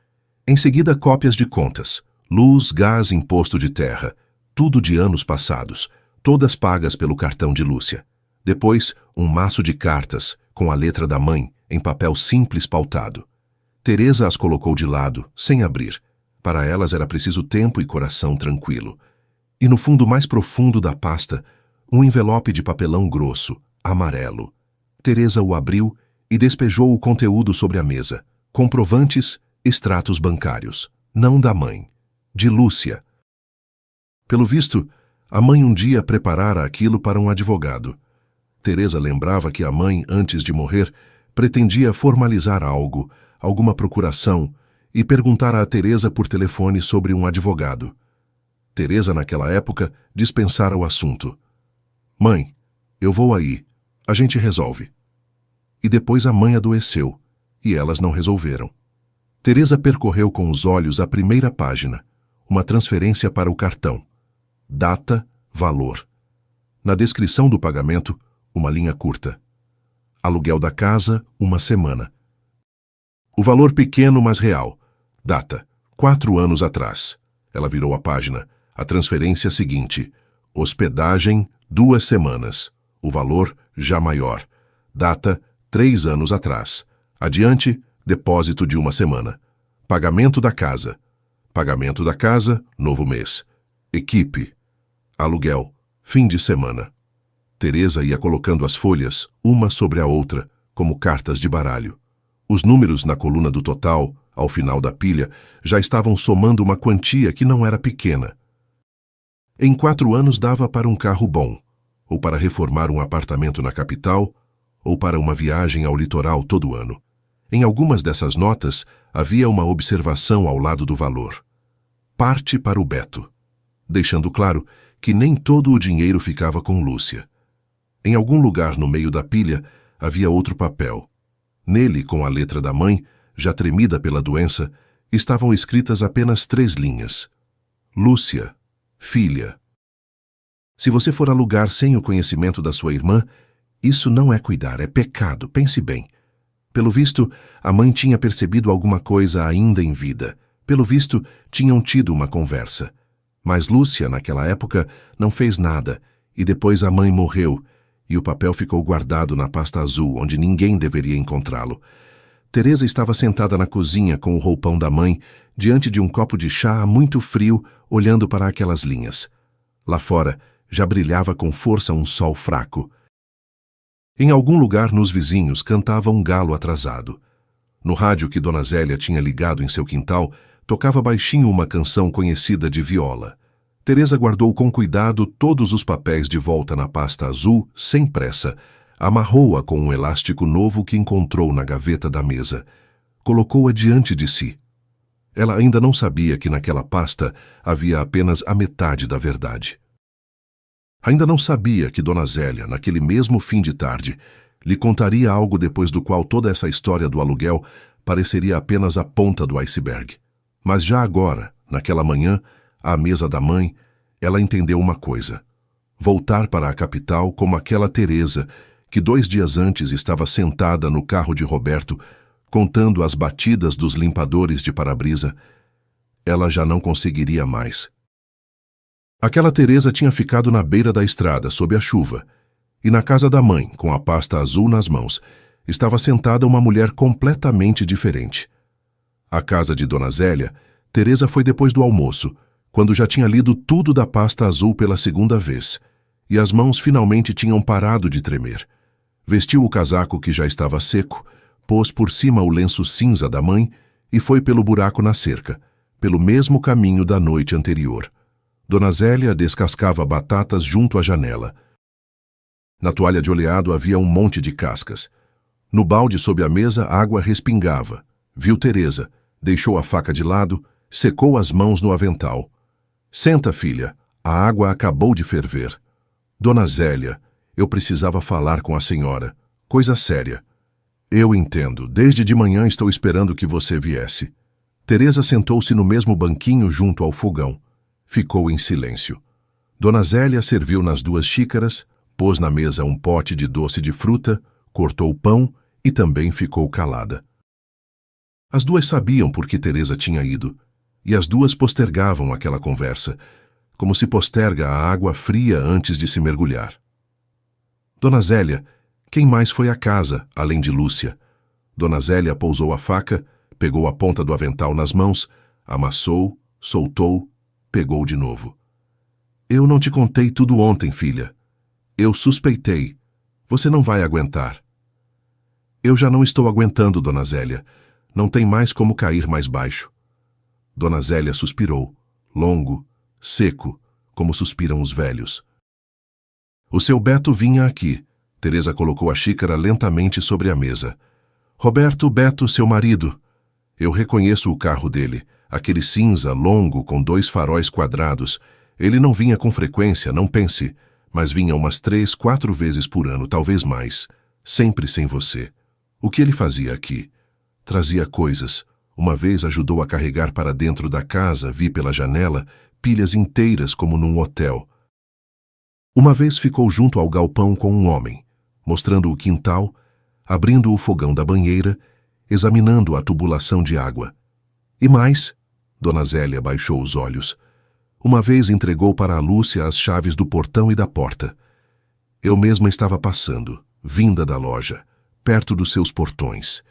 Em seguida, cópias de contas: luz, gás, imposto de terra, tudo de anos passados, todas pagas pelo cartão de Lúcia. Depois, um maço de cartas, com a letra da mãe, em papel simples pautado. Teresa as colocou de lado, sem abrir. Para elas era preciso tempo e coração tranquilo. E no fundo mais profundo da pasta, um envelope de papelão grosso, amarelo. Teresa o abriu e despejou o conteúdo sobre a mesa. Comprovantes, extratos bancários. Não da mãe, de Lúcia. Pelo visto, a mãe um dia preparara aquilo para um advogado. Teresa lembrava que a mãe, antes de morrer, pretendia formalizar algo, alguma procuração, e perguntara a Teresa por telefone sobre um advogado. Teresa, naquela época, dispensara o assunto. "Mãe, eu vou aí. A gente resolve." E depois a mãe adoeceu, e elas não resolveram. Teresa percorreu com os olhos a primeira página, uma transferência para o cartão. Data, valor. Na descrição do pagamento, uma linha curta. Aluguel da casa, 1 semana. O valor pequeno, mas real. Data, 4 anos atrás. Ela virou a página. A transferência seguinte. Hospedagem, 2 semanas. O valor, já maior. Data, 3 anos atrás. Adiante, depósito de 1 semana. Pagamento da casa. Pagamento da casa, novo mês. Equipe. Aluguel, fim de semana. Teresa ia colocando as folhas, uma sobre a outra, como cartas de baralho. Os números na coluna do total, ao final da pilha, já estavam somando uma quantia que não era pequena. Em 4 anos dava para um carro bom, ou para reformar um apartamento na capital, ou para uma viagem ao litoral todo ano. Em algumas dessas notas, havia uma observação ao lado do valor. Parte para o Beto, deixando claro que nem todo o dinheiro ficava com Lúcia. Em algum lugar no meio da pilha havia outro papel. Nele, com a letra da mãe, já tremida pela doença, estavam escritas apenas 3 linhas. Lúcia, filha. Se você for alugar sem o conhecimento da sua irmã, isso não é cuidar, é pecado, pense bem. Pelo visto, a mãe tinha percebido alguma coisa ainda em vida. Pelo visto, tinham tido uma conversa. Mas Lúcia, naquela época, não fez nada, e depois a mãe morreu, e o papel ficou guardado na pasta azul, onde ninguém deveria encontrá-lo. Teresa estava sentada na cozinha com o roupão da mãe, diante de um copo de chá muito frio, olhando para aquelas linhas. Lá fora, já brilhava com força um sol fraco. Em algum lugar nos vizinhos cantava um galo atrasado. No rádio que Dona Zélia tinha ligado em seu quintal, tocava baixinho uma canção conhecida de viola. Teresa guardou com cuidado todos os papéis de volta na pasta azul, sem pressa. Amarrou-a com um elástico novo que encontrou na gaveta da mesa. Colocou-a diante de si. Ela ainda não sabia que naquela pasta havia apenas a metade da verdade. Ainda não sabia que Dona Zélia, naquele mesmo fim de tarde, lhe contaria algo depois do qual toda essa história do aluguel pareceria apenas a ponta do iceberg. Mas já agora, naquela manhã, à mesa da mãe, ela entendeu uma coisa. Voltar para a capital como aquela Teresa, que 2 dias antes estava sentada no carro de Roberto, contando as batidas dos limpadores de para-brisa, ela já não conseguiria mais. Aquela Teresa tinha ficado na beira da estrada, sob a chuva, e na casa da mãe, com a pasta azul nas mãos, estava sentada uma mulher completamente diferente. À casa de Dona Zélia, Teresa foi depois do almoço, quando já tinha lido tudo da pasta azul pela segunda vez, e as mãos finalmente tinham parado de tremer. Vestiu o casaco que já estava seco, pôs por cima o lenço cinza da mãe e foi pelo buraco na cerca, pelo mesmo caminho da noite anterior. Dona Zélia descascava batatas junto à janela. Na toalha de oleado havia um monte de cascas. No balde sob a mesa, a água respingava. Viu Teresa, deixou a faca de lado, secou as mãos no avental. Senta, filha, a água acabou de ferver. Dona Zélia, eu precisava falar com a senhora. Coisa séria. Eu entendo, desde de manhã estou esperando que você viesse. Teresa sentou-se no mesmo banquinho junto ao fogão. Ficou em silêncio. Dona Zélia serviu nas 2 xícaras, pôs na mesa um pote de doce de fruta, cortou o pão e também ficou calada. As 2 sabiam por que Teresa tinha ido, e as 2 postergavam aquela conversa, como se posterga a água fria antes de se mergulhar. Dona Zélia, quem mais foi à casa, além de Lúcia? Dona Zélia pousou a faca, pegou a ponta do avental nas mãos, amassou, soltou, pegou de novo. Eu não te contei tudo ontem, filha. Eu suspeitei. Você não vai aguentar. Eu já não estou aguentando, Dona Zélia. Não tem mais como cair mais baixo. Dona Zélia suspirou, longo, seco, como suspiram os velhos. O seu Beto vinha aqui. Teresa colocou a xícara lentamente sobre a mesa. Roberto Beto, seu marido. Eu reconheço o carro dele, aquele cinza longo com 2 faróis quadrados. Ele não vinha com frequência, não pense, mas vinha umas 3, 4 vezes por ano, talvez mais, sempre sem você. O que ele fazia aqui? Trazia coisas. Uma vez ajudou a carregar para dentro da casa, vi pela janela, pilhas inteiras como num hotel. Uma vez ficou junto ao galpão com um homem, mostrando o quintal, abrindo o fogão da banheira, examinando a tubulação de água. E mais, Dona Zélia baixou os olhos. Uma vez entregou para a Lúcia as chaves do portão e da porta. Eu mesma estava passando, vinda da loja, perto dos seus portões,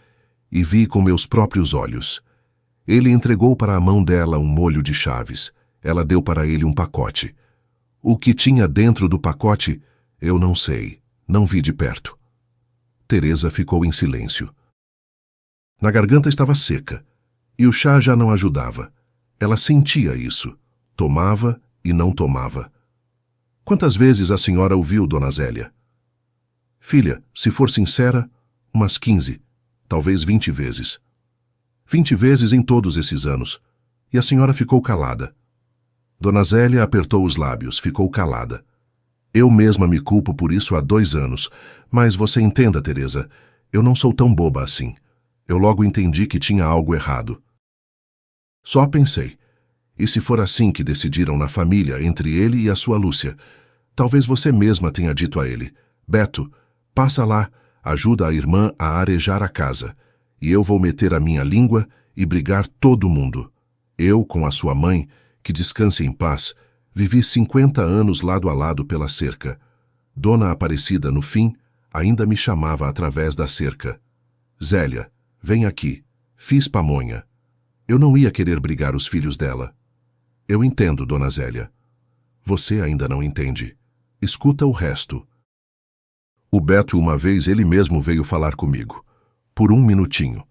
e vi com meus próprios olhos. Ele entregou para a mão dela um molho de chaves. Ela deu para ele um pacote. O que tinha dentro do pacote, eu não sei, não vi de perto. Teresa ficou em silêncio. Na garganta estava seca, e o chá já não ajudava. Ela sentia isso. Tomava e não tomava. Quantas vezes a senhora ouviu, Dona Zélia? Filha, se for sincera, umas 15, talvez 20 vezes. 20 vezes em todos esses anos. E a senhora ficou calada. Dona Zélia apertou os lábios, ficou calada. Eu mesma me culpo por isso há 2 anos, mas você entenda, Teresa, eu não sou tão boba assim. Eu logo entendi que tinha algo errado. Só pensei. E se for assim que decidiram na família entre ele e a sua Lúcia? Talvez você mesma tenha dito a ele, Beto, passa lá, ajuda a irmã a arejar a casa, e eu vou meter a minha língua e brigar todo mundo. Eu, com a sua mãe, que descanse em paz, vivi 50 anos lado a lado pela cerca. Dona Aparecida, no fim, ainda me chamava através da cerca. Zélia, vem aqui, fiz pamonha. Eu não ia querer brigar os filhos dela. Eu entendo, Dona Zélia. Você ainda não entende. Escuta o resto. O Beto uma vez ele mesmo veio falar comigo. Por 1 minutinho.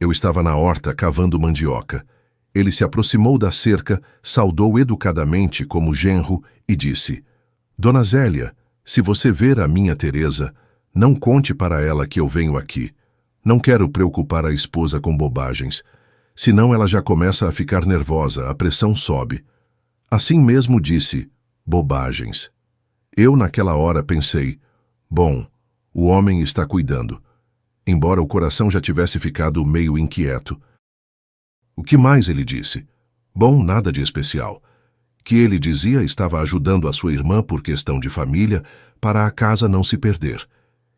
Eu estava na horta cavando mandioca. Ele se aproximou da cerca, saudou educadamente como genro e disse, Dona Zélia, se você ver a minha Teresa, não conte para ela que eu venho aqui. Não quero preocupar a esposa com bobagens. Senão ela já começa a ficar nervosa, a pressão sobe. Assim mesmo disse, bobagens. Eu naquela hora pensei, bom, o homem está cuidando. Embora o coração já tivesse ficado meio inquieto. O que mais ele disse? Bom, nada de especial. Que ele dizia estava ajudando a sua irmã por questão de família para a casa não se perder.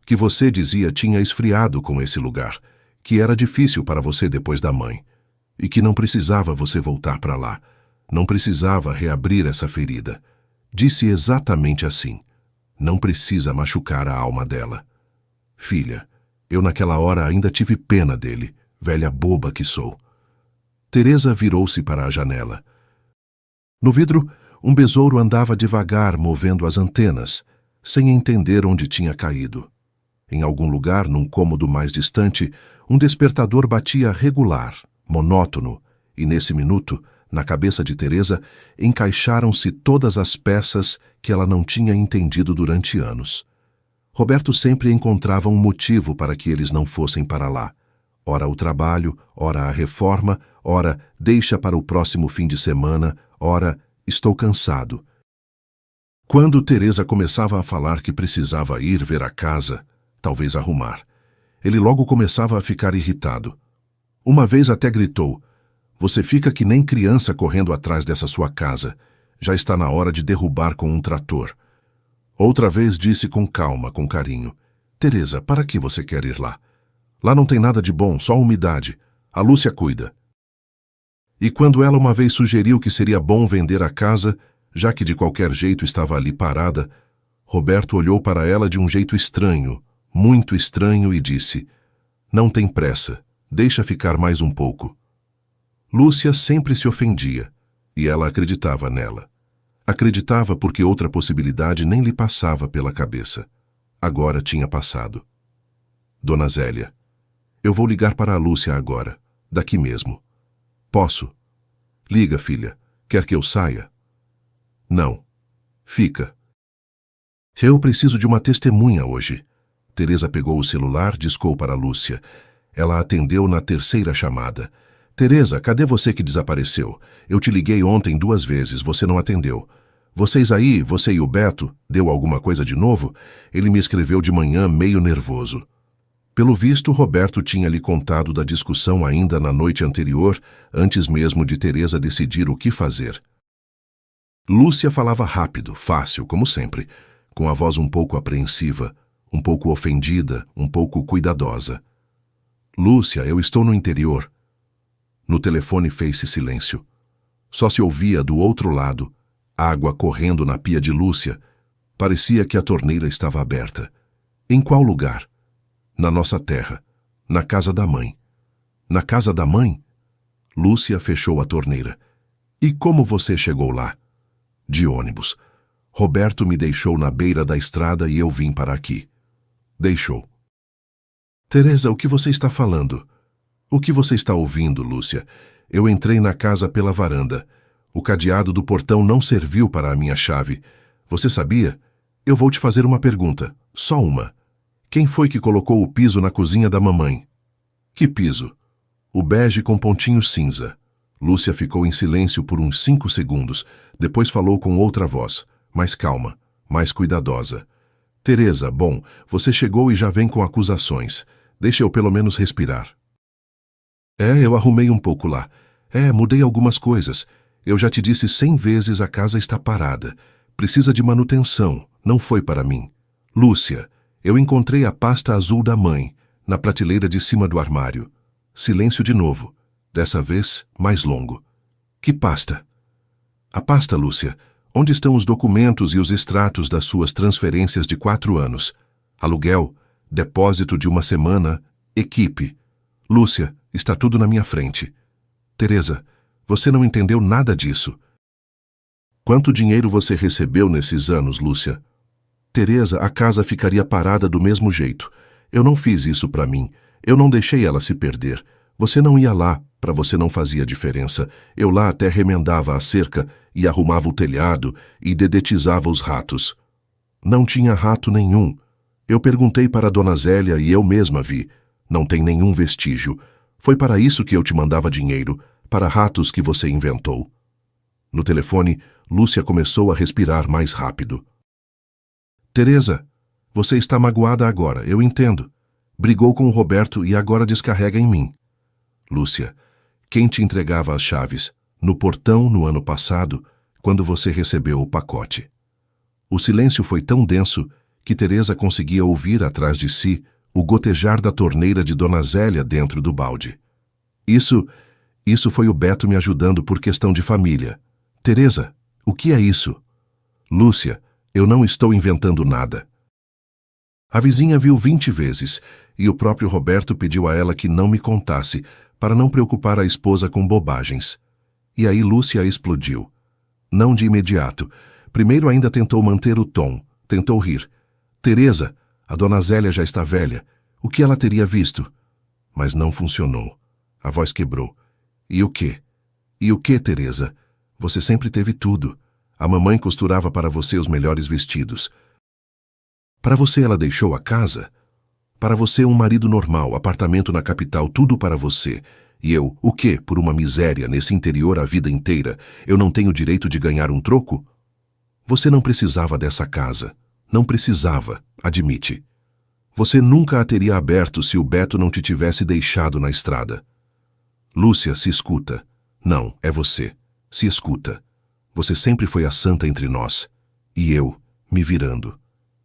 Que você dizia tinha esfriado com esse lugar, que era difícil para você depois da mãe. E que não precisava você voltar para lá. Não precisava reabrir essa ferida. Disse exatamente assim. Não precisa machucar a alma dela. Filha, eu naquela hora ainda tive pena dele, velha boba que sou. Teresa virou-se para a janela. No vidro, um besouro andava devagar movendo as antenas, sem entender onde tinha caído. Em algum lugar, num cômodo mais distante, um despertador batia regular, monótono, e nesse minuto, na cabeça de Teresa, encaixaram-se todas as peças que ela não tinha entendido durante anos. Roberto sempre encontrava um motivo para que eles não fossem para lá. Ora o trabalho, ora a reforma, ora deixa para o próximo fim de semana, ora estou cansado. Quando Teresa começava a falar que precisava ir ver a casa, talvez arrumar, ele logo começava a ficar irritado. Uma vez até gritou: "Você fica que nem criança correndo atrás dessa sua casa. Já está na hora de derrubar com um trator." Outra vez disse com calma, com carinho: "Teresa, para que você quer ir lá? Lá não tem nada de bom, só umidade. A Lúcia cuida." E quando ela uma vez sugeriu que seria bom vender a casa, já que de qualquer jeito estava ali parada, Roberto olhou para ela de um jeito estranho, muito estranho, e disse: "Não tem pressa, deixa ficar mais um pouco." Lúcia sempre se ofendia, e ela acreditava nela. Acreditava porque outra possibilidade nem lhe passava pela cabeça. Agora tinha passado. "Dona Zélia, eu vou ligar para a Lúcia agora, daqui mesmo." "Posso?" "Liga, filha. Quer que eu saia?" "Não. Fica." "Eu preciso de uma testemunha hoje." Teresa pegou o celular, discou para a Lúcia. Ela atendeu na terceira chamada. "Teresa, cadê você que desapareceu? Eu te liguei ontem 2 vezes, você não atendeu. Vocês aí, você e o Beto, deu alguma coisa de novo? Ele me escreveu de manhã meio nervoso." Pelo visto, Roberto tinha lhe contado da discussão ainda na noite anterior, antes mesmo de Teresa decidir o que fazer. Lúcia falava rápido, fácil, como sempre, com a voz um pouco apreensiva, um pouco ofendida, um pouco cuidadosa. "Lúcia, eu estou no interior." No telefone fez-se silêncio. Só se ouvia do outro lado, água correndo na pia de Lúcia. Parecia que a torneira estava aberta. "Em qual lugar?" "Na nossa terra. Na casa da mãe." "Na casa da mãe?" Lúcia fechou a torneira. "E como você chegou lá?" "De ônibus. Roberto me deixou na beira da estrada e eu vim para aqui." "Deixou." "Teresa, o que você está falando?" "O que você está ouvindo, Lúcia? Eu entrei na casa pela varanda. O cadeado do portão não serviu para a minha chave. Você sabia? Eu vou te fazer uma pergunta, só uma. Quem foi que colocou o piso na cozinha da mamãe?" "Que piso?" "O bege com pontinho cinza." Lúcia ficou em silêncio por uns 5 segundos, depois falou com outra voz, mais calma, mais cuidadosa. "Teresa, bom, você chegou e já vem com acusações. Deixa eu pelo menos respirar." Eu arrumei um pouco lá. Mudei algumas coisas. Eu já te disse 100 vezes, a casa está parada. Precisa de manutenção, não foi para mim." "Lúcia, eu encontrei a pasta azul da mãe, na prateleira de cima do armário." Silêncio de novo, dessa vez mais longo. "Que pasta?" "A pasta, Lúcia. Onde estão os documentos e os extratos das suas transferências de 4 anos? Aluguel, depósito de 1 semana, equipe. Lúcia, está tudo na minha frente." "Teresa, você não entendeu nada disso." "Quanto dinheiro você recebeu nesses anos, Lúcia?" "Teresa, a casa ficaria parada do mesmo jeito. Eu não fiz isso para mim. Eu não deixei ela se perder. Você não ia lá, para você não fazia diferença. Eu lá até remendava a cerca e arrumava o telhado e dedetizava os ratos." "Não tinha rato nenhum. Eu perguntei para a Dona Zélia e eu mesma vi. Não tem nenhum vestígio. Foi para isso que eu te mandava dinheiro, para ratos que você inventou." No telefone, Lúcia começou a respirar mais rápido. "Teresa, você está magoada agora, eu entendo. Brigou com o Roberto e agora descarrega em mim." "Lúcia, quem te entregava as chaves? No portão no ano passado, quando você recebeu o pacote." O silêncio foi tão denso que Teresa conseguia ouvir atrás de si o gotejar da torneira de Dona Zélia dentro do balde. Isso foi o Beto me ajudando por questão de família." "Teresa, o que é isso?" "Lúcia, eu não estou inventando nada." A vizinha viu 20 vezes, e o próprio Roberto pediu a ela que não me contasse, para não preocupar a esposa com bobagens. E aí Lúcia explodiu. Não de imediato. Primeiro ainda tentou manter o tom, tentou rir. Teresa, a dona Zélia já está velha. O que ela teria visto? Mas não funcionou. A voz quebrou. E o quê? E o quê, Teresa? Você sempre teve tudo. A mamãe costurava para você os melhores vestidos. Para você ela deixou a casa? Para você um marido normal, apartamento na capital, tudo para você. E eu, o quê? Por uma miséria nesse interior a vida inteira, eu não tenho direito de ganhar um troco? Você não precisava dessa casa. Não precisava, admite. Você nunca a teria aberto se o Beto não te tivesse deixado na estrada. Lúcia, se escuta. Não, é você. Se escuta. Você sempre foi a santa entre nós. E eu, me virando.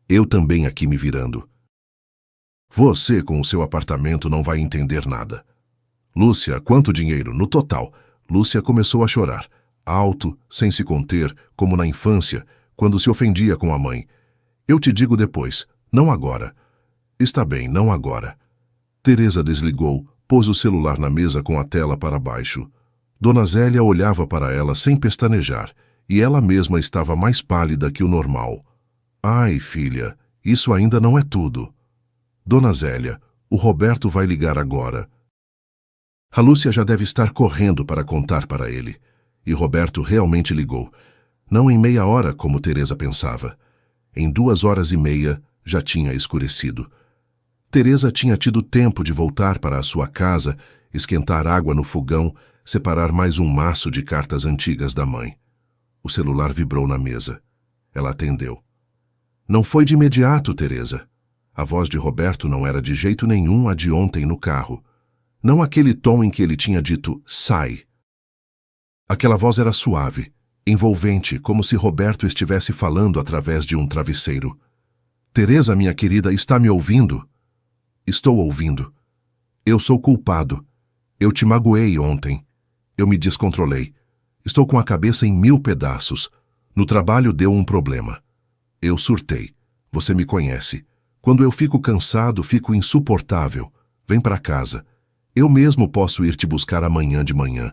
Eu também aqui me virando. Você, com o seu apartamento, não vai entender nada. Lúcia, quanto dinheiro? No total. Lúcia começou a chorar. Alto, sem se conter, como na infância, quando se ofendia com a mãe. Eu te digo depois, não agora. Está bem, não agora. Teresa desligou, pôs o celular na mesa com a tela para baixo. Dona Zélia olhava para ela sem pestanejar, e ela mesma estava mais pálida que o normal. Ai, filha, isso ainda não é tudo. Dona Zélia, o Roberto vai ligar agora. A Lúcia já deve estar correndo para contar para ele. E Roberto realmente ligou. Não em meia hora, como Teresa pensava. Em 2 horas e meia já tinha escurecido. Teresa tinha tido tempo de voltar para a sua casa, esquentar água no fogão, separar mais um maço de cartas antigas da mãe. O celular vibrou na mesa. Ela atendeu. Não foi de imediato, Teresa. A voz de Roberto não era de jeito nenhum a de ontem no carro. Não aquele tom em que ele tinha dito, sai. Aquela voz era suave, envolvente, como se Roberto estivesse falando através de um travesseiro. Teresa, minha querida, está me ouvindo? Estou ouvindo. Eu sou culpado. Eu te magoei ontem. Eu me descontrolei. Estou com a cabeça em 1000 pedaços. No trabalho deu um problema. Eu surtei. Você me conhece. Quando eu fico cansado, fico insuportável. Vem para casa. Eu mesmo posso ir te buscar amanhã de manhã.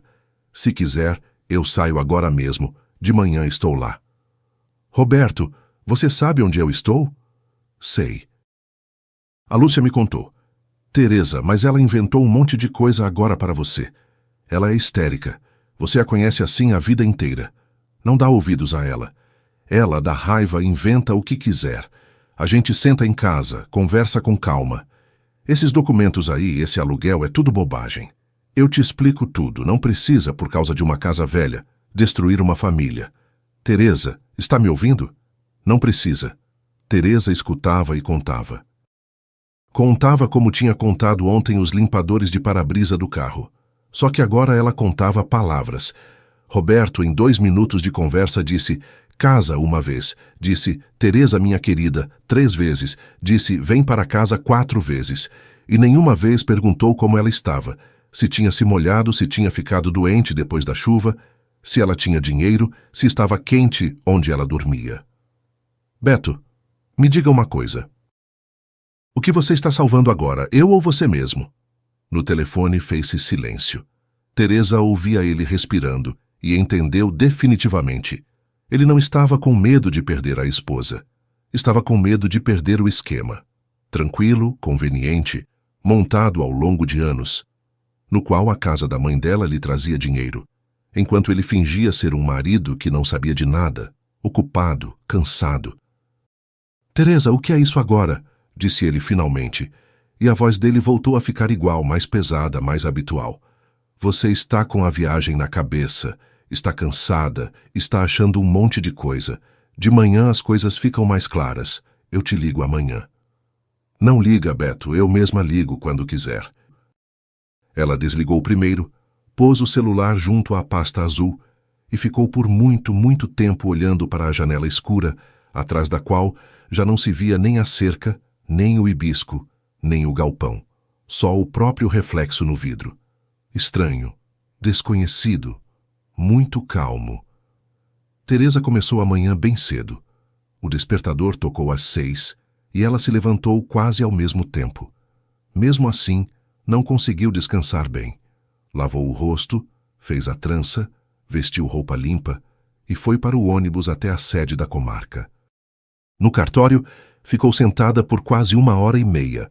Se quiser, eu saio agora mesmo. De manhã estou lá. Roberto, você sabe onde eu estou? Sei. A Lúcia me contou. Teresa, mas ela inventou um monte de coisa agora para você. Ela é histérica. Você a conhece assim a vida inteira. Não dá ouvidos a ela. Ela, da raiva, inventa o que quiser. A gente senta em casa, conversa com calma. Esses documentos aí, esse aluguel, é tudo bobagem. Eu te explico tudo, não precisa, por causa de uma casa velha, destruir uma família. Teresa, está me ouvindo? Não precisa. Teresa escutava e contava. Contava como tinha contado ontem os limpadores de para-brisa do carro. Só que agora ela contava palavras. Roberto, em 2 minutos de conversa, disse, casa uma vez. Disse, Teresa, minha querida, 3 vezes. Disse, vem para casa 4 vezes. E nenhuma vez perguntou como ela estava. Se tinha se molhado, se tinha ficado doente depois da chuva, se ela tinha dinheiro, se estava quente onde ela dormia. Beto, me diga uma coisa. O que você está salvando agora, eu ou você mesmo? No telefone fez-se silêncio. Teresa ouvia ele respirando e entendeu definitivamente. Ele não estava com medo de perder a esposa. Estava com medo de perder o esquema. Tranquilo, conveniente, montado ao longo de anos, no qual a casa da mãe dela lhe trazia dinheiro, enquanto ele fingia ser um marido que não sabia de nada, ocupado, cansado. Teresa, o que é isso agora? Disse ele finalmente, e a voz dele voltou a ficar igual, mais pesada, mais habitual. Você está com a viagem na cabeça, está cansada, está achando um monte de coisa. De manhã as coisas ficam mais claras. Eu te ligo amanhã. Não liga, Beto, eu mesma ligo quando quiser. Ela desligou primeiro, pôs o celular junto à pasta azul e ficou por muito, muito tempo olhando para a janela escura, atrás da qual já não se via nem a cerca, nem o hibisco, nem o galpão. Só o próprio reflexo no vidro. Estranho, desconhecido, muito calmo. Teresa começou a manhã bem cedo. O despertador tocou às 6 e ela se levantou quase ao mesmo tempo. Mesmo assim, não conseguiu descansar bem. Lavou o rosto, fez a trança, vestiu roupa limpa e foi para o ônibus até a sede da comarca. No cartório, ficou sentada por quase 1h30.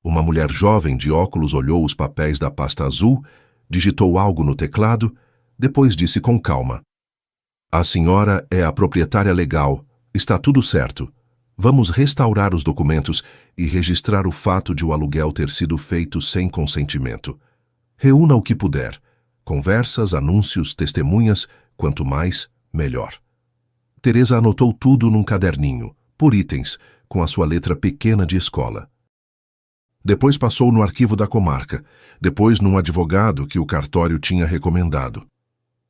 Uma mulher jovem de óculos olhou os papéis da pasta azul, digitou algo no teclado, depois disse com calma: "A senhora é a proprietária legal, está tudo certo. Vamos restaurar os documentos e registrar o fato de o aluguel ter sido feito sem consentimento. Reúna o que puder. Conversas, anúncios, testemunhas, quanto mais, melhor." Teresa anotou tudo num caderninho, por itens, com a sua letra pequena de escola. Depois passou no arquivo da comarca, depois num advogado que o cartório tinha recomendado.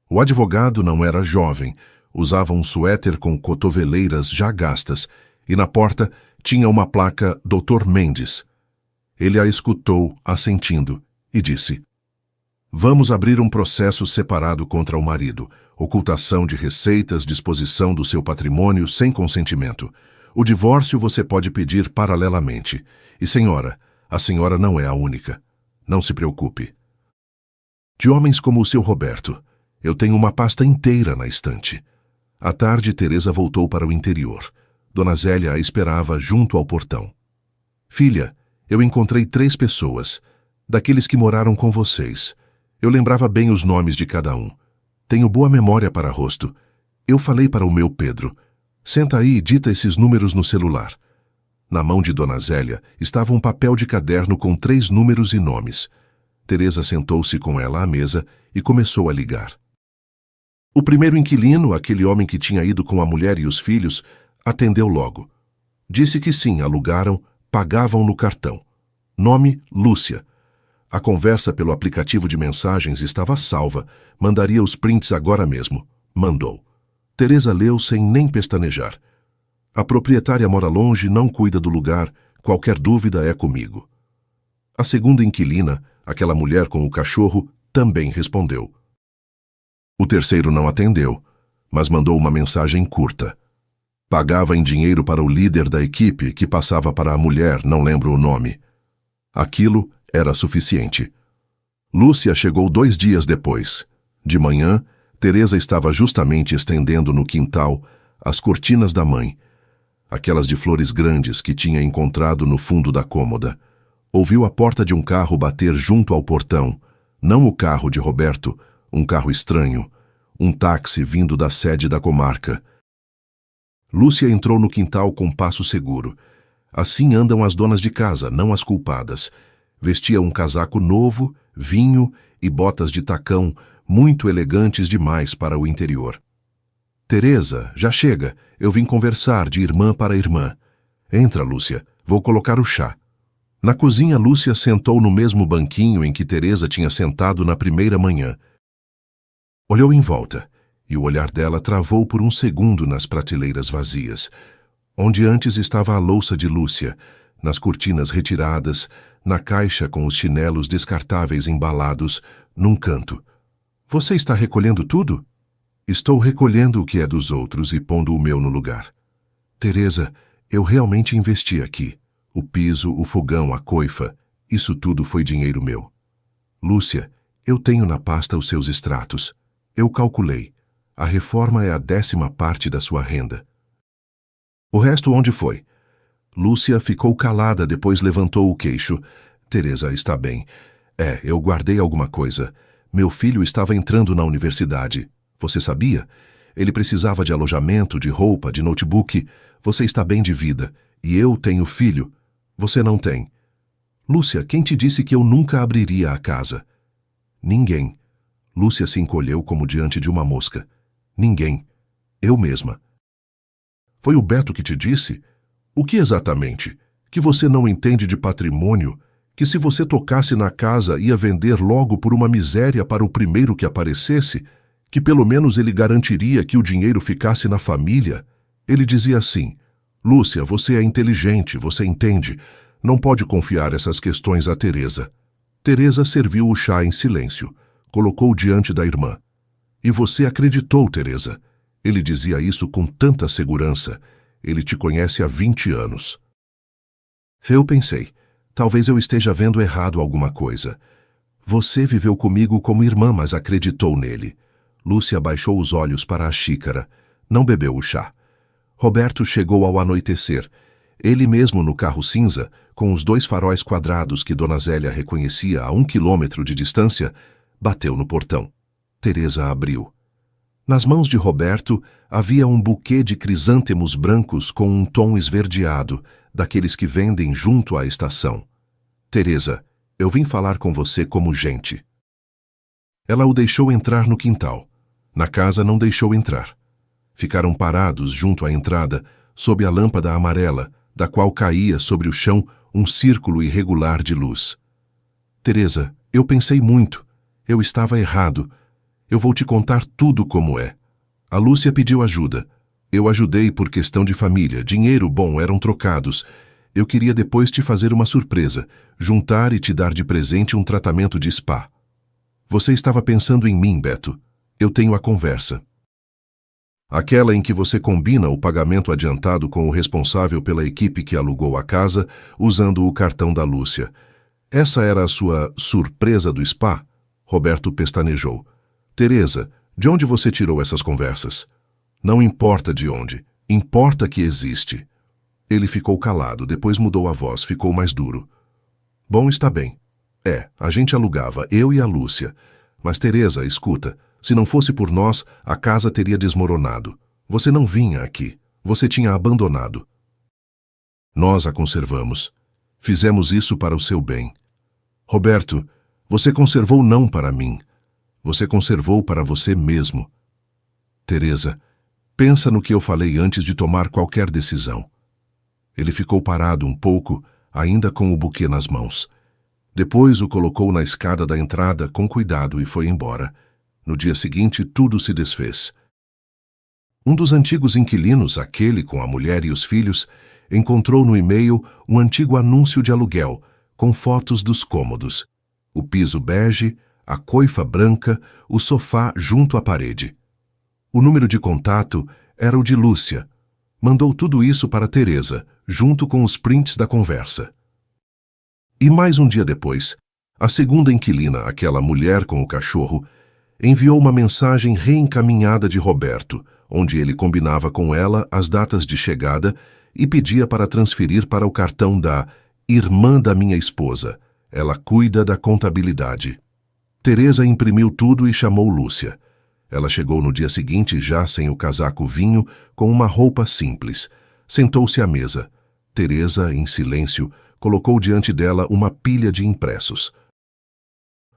O advogado não era jovem, usava um suéter com cotoveleiras já gastas e na porta tinha uma placa Dr. Mendes. Ele a escutou, assentindo, e disse: "Vamos abrir um processo separado contra o marido. Ocultação de receitas, disposição do seu patrimônio sem consentimento. O divórcio você pode pedir paralelamente. E senhora, a senhora não é a única. Não se preocupe. De homens como o seu Roberto, eu tenho uma pasta inteira na estante." À tarde, Teresa voltou para o interior. Dona Zélia a esperava junto ao portão. "Filha, eu encontrei 3 pessoas, daqueles que moraram com vocês. Eu lembrava bem os nomes de cada um. Tenho boa memória para rosto. Eu falei para o meu Pedro: senta aí e dita esses números no celular." Na mão de Dona Zélia estava um papel de caderno com 3 números e nomes. Teresa sentou-se com ela à mesa e começou a ligar. O primeiro inquilino, aquele homem que tinha ido com a mulher e os filhos, atendeu logo. Disse que sim, alugaram, pagavam no cartão. Nome: Lúcia. A conversa pelo aplicativo de mensagens estava salva. Mandaria os prints agora mesmo. Mandou. Teresa leu sem nem pestanejar. "A proprietária mora longe, não cuida do lugar. Qualquer dúvida é comigo." A segunda inquilina, aquela mulher com o cachorro, também respondeu. O terceiro não atendeu, mas mandou uma mensagem curta. Pagava em dinheiro para o líder da equipe, que passava para a mulher, não lembro o nome. Aquilo era suficiente. Lúcia chegou 2 dias depois. De manhã, Teresa estava justamente estendendo no quintal as cortinas da mãe, aquelas de flores grandes que tinha encontrado no fundo da cômoda. Ouviu a porta de um carro bater junto ao portão, não o carro de Roberto, um carro estranho, um táxi vindo da sede da comarca. Lúcia entrou no quintal com passo seguro. Assim andam as donas de casa, não as culpadas. Vestia um casaco novo, vinho e botas de tacão, muito elegantes demais para o interior. "Teresa, já chega. Eu vim conversar de irmã para irmã." "Entra, Lúcia. Vou colocar o chá." Na cozinha, Lúcia sentou no mesmo banquinho em que Teresa tinha sentado na primeira manhã. Olhou em volta, e o olhar dela travou por um segundo nas prateleiras vazias, onde antes estava a louça de Lúcia, nas cortinas retiradas, na caixa com os chinelos descartáveis embalados, num canto. "Você está recolhendo tudo?" "Estou recolhendo o que é dos outros e pondo o meu no lugar." "Teresa, eu realmente investi aqui. O piso, o fogão, a coifa, isso tudo foi dinheiro meu." "Lúcia, eu tenho na pasta os seus extratos. Eu calculei. A reforma é a 10ª parte da sua renda." "O resto onde foi?" Lúcia ficou calada, depois levantou o queixo. "Teresa, está bem. Eu guardei alguma coisa. Meu filho estava entrando na universidade. Você sabia? Ele precisava de alojamento, de roupa, de notebook. Você está bem de vida. E eu tenho filho. Você não tem." "Lúcia, quem te disse que eu nunca abriria a casa?" "Ninguém." Lúcia se encolheu como diante de uma mosca. "Ninguém. Eu mesma." "Foi o Beto que te disse? O que exatamente? Que você não entende de patrimônio? Que se você tocasse na casa ia vender logo por uma miséria para o primeiro que aparecesse? Que pelo menos ele garantiria que o dinheiro ficasse na família? Ele dizia assim: Lúcia, você é inteligente, você entende. Não pode confiar essas questões a Teresa." Teresa serviu o chá em silêncio. Colocou diante da irmã. "E você acreditou, Teresa?" Ele dizia isso com tanta segurança. Ele te conhece há 20 anos. Eu pensei, talvez eu esteja vendo errado alguma coisa. Você viveu comigo como irmã, mas acreditou nele. Lúcia baixou os olhos para a xícara. Não bebeu o chá. Roberto chegou ao anoitecer. Ele mesmo no carro cinza, com os 2 faróis quadrados que Dona Zélia reconhecia a 1 quilômetro de distância, bateu no portão. Teresa abriu. Nas mãos de Roberto havia um buquê de crisântemos brancos com um tom esverdeado, daqueles que vendem junto à estação. Teresa, eu vim falar com você como gente. Ela o deixou entrar no quintal. Na casa não deixou entrar. Ficaram parados junto à entrada, sob a lâmpada amarela, da qual caía sobre o chão um círculo irregular de luz. Teresa, eu pensei muito. Eu estava errado. Eu vou te contar tudo como é. A Lúcia pediu ajuda. Eu ajudei por questão de família. Dinheiro bom eram trocados. Eu queria depois te fazer uma surpresa, juntar e te dar de presente um tratamento de spa. Você estava pensando em mim, Beto. Eu tenho a conversa. Aquela em que você combina o pagamento adiantado com o responsável pela equipe que alugou a casa, usando o cartão da Lúcia. Essa era a sua surpresa do spa? Roberto pestanejou. Teresa, de onde você tirou essas conversas? Não importa de onde. Importa que existe. Ele ficou calado, depois mudou a voz, ficou mais duro. Bom, está bem. A gente alugava, eu e a Lúcia. Mas, Teresa, escuta, se não fosse por nós, a casa teria desmoronado. Você não vinha aqui. Você tinha abandonado. Nós a conservamos. Fizemos isso para o seu bem. Roberto, você conservou não para mim. Você conservou para você mesmo. Teresa, pensa no que eu falei antes de tomar qualquer decisão. Ele ficou parado um pouco, ainda com o buquê nas mãos. Depois o colocou na escada da entrada com cuidado e foi embora. No dia seguinte, tudo se desfez. Um dos antigos inquilinos, aquele com a mulher e os filhos, encontrou no e-mail um antigo anúncio de aluguel, com fotos dos cômodos. O piso bege, a coifa branca, o sofá junto à parede. O número de contato era o de Lúcia. Mandou tudo isso para Teresa, junto com os prints da conversa. E mais um dia depois, a segunda inquilina, aquela mulher com o cachorro, enviou uma mensagem reencaminhada de Roberto, onde ele combinava com ela as datas de chegada e pedia para transferir para o cartão da irmã da minha esposa. Ela cuida da contabilidade. Teresa imprimiu tudo e chamou Lúcia. Ela chegou no dia seguinte já sem o casaco vinho, com uma roupa simples. Sentou-se à mesa. Teresa, em silêncio, colocou diante dela uma pilha de impressos.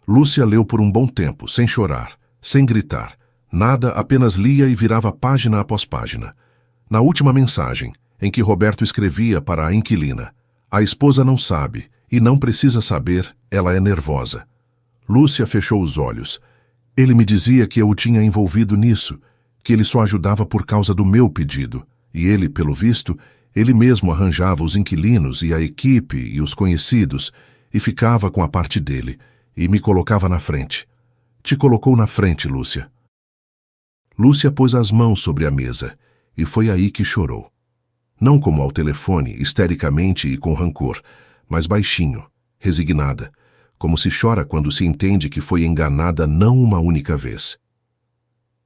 Lúcia leu por um bom tempo, sem chorar, sem gritar. Nada, apenas lia e virava página após página. Na última mensagem, em que Roberto escrevia para a inquilina: a esposa não sabe, e não precisa saber, ela é nervosa. Lúcia fechou os olhos. Ele me dizia que eu o tinha envolvido nisso, que ele só ajudava por causa do meu pedido, e ele, pelo visto, ele mesmo arranjava os inquilinos e a equipe e os conhecidos, e ficava com a parte dele, e me colocava na frente. Te colocou na frente, Lúcia. Lúcia pôs as mãos sobre a mesa, e foi aí que chorou. Não como ao telefone, histericamente e com rancor, mas baixinho, resignada, como se chora quando se entende que foi enganada não uma única vez.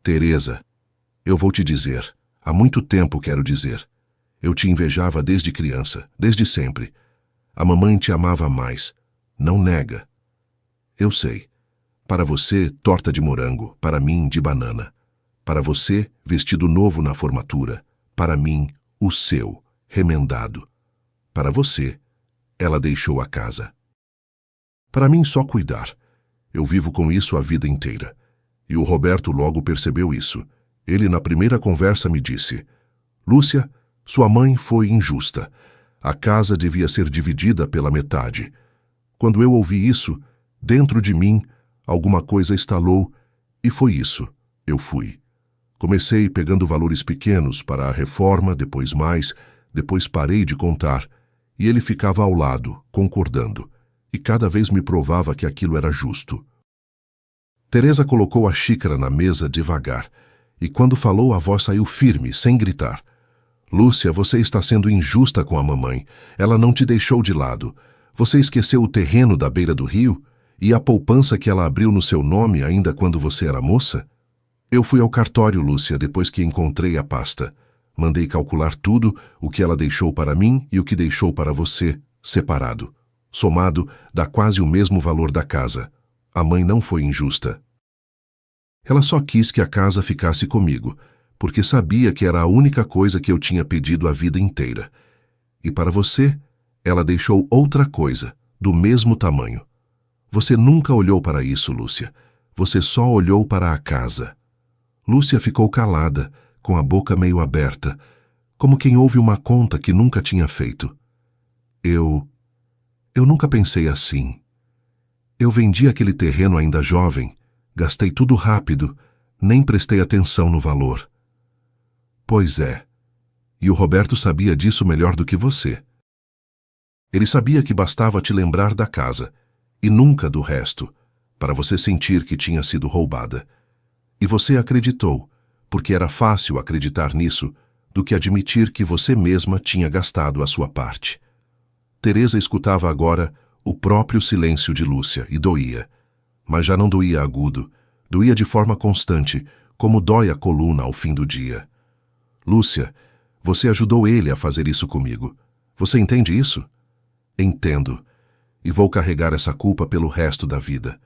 Teresa, eu vou te dizer, há muito tempo quero dizer. Eu te invejava desde criança, desde sempre. A mamãe te amava mais. Não nega. Eu sei. Para você, torta de morango, para mim, de banana. Para você, vestido novo na formatura. Para mim, o seu, remendado. Para você, ela deixou a casa. Para mim, só cuidar. Eu vivo com isso a vida inteira. E o Roberto logo percebeu isso. Ele, na primeira conversa, me disse: Lúcia, sua mãe foi injusta. A casa devia ser dividida pela metade. Quando eu ouvi isso, dentro de mim, alguma coisa estalou, e foi isso. Eu fui. Comecei pegando valores pequenos para a reforma, depois mais, depois parei de contar, e ele ficava ao lado, concordando, e cada vez me provava que aquilo era justo. Teresa colocou a xícara na mesa devagar, e quando falou a voz saiu firme, sem gritar. Lúcia, você está sendo injusta com a mamãe. Ela não te deixou de lado. Você esqueceu o terreno da beira do rio? E a poupança que ela abriu no seu nome ainda quando você era moça? Eu fui ao cartório, Lúcia, depois que encontrei a pasta. Mandei calcular tudo, o que ela deixou para mim e o que deixou para você, separado. Somado, dá quase o mesmo valor da casa. A mãe não foi injusta. Ela só quis que a casa ficasse comigo, porque sabia que era a única coisa que eu tinha pedido a vida inteira. E para você, ela deixou outra coisa, do mesmo tamanho. Você nunca olhou para isso, Lúcia. Você só olhou para a casa. Lúcia ficou calada, com a boca meio aberta, como quem ouve uma conta que nunca tinha feito. Eu nunca pensei assim. Eu vendi aquele terreno ainda jovem, gastei tudo rápido, nem prestei atenção no valor. Pois é. E o Roberto sabia disso melhor do que você. Ele sabia que bastava te lembrar da casa, e nunca do resto, para você sentir que tinha sido roubada. E você acreditou, porque era fácil acreditar nisso, do que admitir que você mesma tinha gastado a sua parte. Teresa escutava agora o próprio silêncio de Lúcia e doía. Mas já não doía agudo, doía de forma constante, como dói a coluna ao fim do dia. Lúcia, você ajudou ele a fazer isso comigo. Você entende isso? Entendo. E vou carregar essa culpa pelo resto da vida.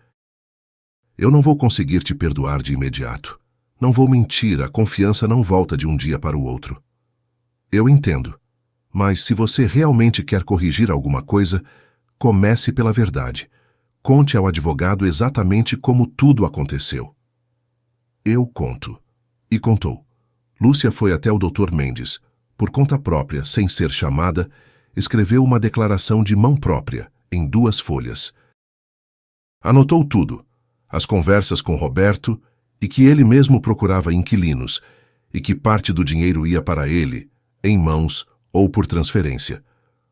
Eu não vou conseguir te perdoar de imediato. Não vou mentir, a confiança não volta de um dia para o outro. Eu entendo. Mas se você realmente quer corrigir alguma coisa, comece pela verdade. Conte ao advogado exatamente como tudo aconteceu. Eu conto. E contou. Lúcia foi até o Dr. Mendes. Por conta própria, sem ser chamada, escreveu uma declaração de mão própria, em 2 folhas. Anotou tudo, as conversas com Roberto, e que ele mesmo procurava inquilinos, e que parte do dinheiro ia para ele, em mãos ou por transferência.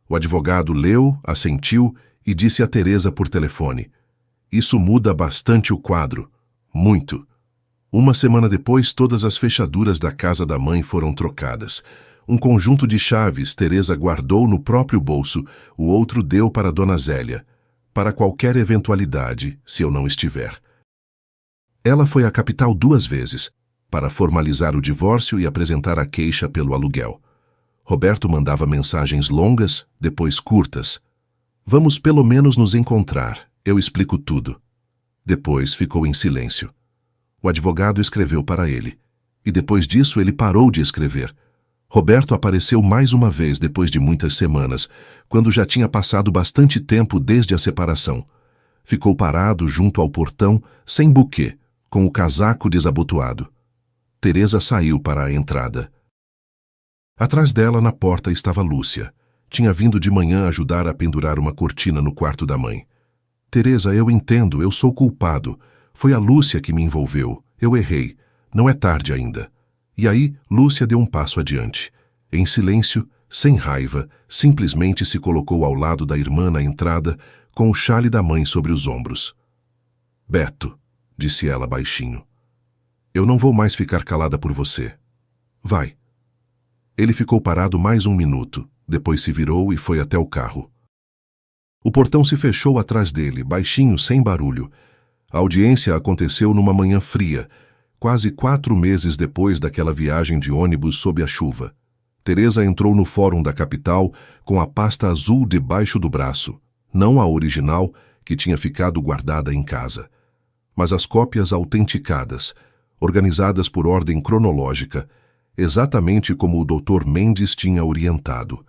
O advogado leu, assentiu e disse a Teresa por telefone: "Isso muda bastante o quadro, muito." 1 semana depois, todas as fechaduras da casa da mãe foram trocadas. Um conjunto de chaves Teresa guardou no próprio bolso, o outro deu para Dona Zélia, para qualquer eventualidade, se eu não estiver. Ela foi à capital 2 vezes, para formalizar o divórcio e apresentar a queixa pelo aluguel. Roberto mandava mensagens longas, depois curtas. "Vamos pelo menos nos encontrar, eu explico tudo." Depois ficou em silêncio. O advogado escreveu para ele, e depois disso ele parou de escrever. Roberto apareceu mais uma vez depois de muitas semanas, quando já tinha passado bastante tempo desde a separação. Ficou parado junto ao portão, sem buquê, com o casaco desabotoado. Teresa saiu para a entrada. Atrás dela, na porta, estava Lúcia. Tinha vindo de manhã ajudar a pendurar uma cortina no quarto da mãe. "Teresa, eu entendo, eu sou culpado. Foi a Lúcia que me envolveu. Eu errei. Não é tarde ainda." E aí, Lúcia deu um passo adiante. Em silêncio, sem raiva, simplesmente se colocou ao lado da irmã na entrada, com o xale da mãe sobre os ombros. "Beto", disse ela baixinho, "eu não vou mais ficar calada por você. Vai." Ele ficou parado mais 1 minuto, depois se virou e foi até o carro. O portão se fechou atrás dele, baixinho, sem barulho. A audiência aconteceu numa manhã fria, quase 4 meses depois daquela viagem de ônibus sob a chuva. Teresa entrou no fórum da capital com a pasta azul debaixo do braço, não a original, que tinha ficado guardada em casa, mas as cópias autenticadas, organizadas por ordem cronológica, exatamente como o Dr. Mendes tinha orientado.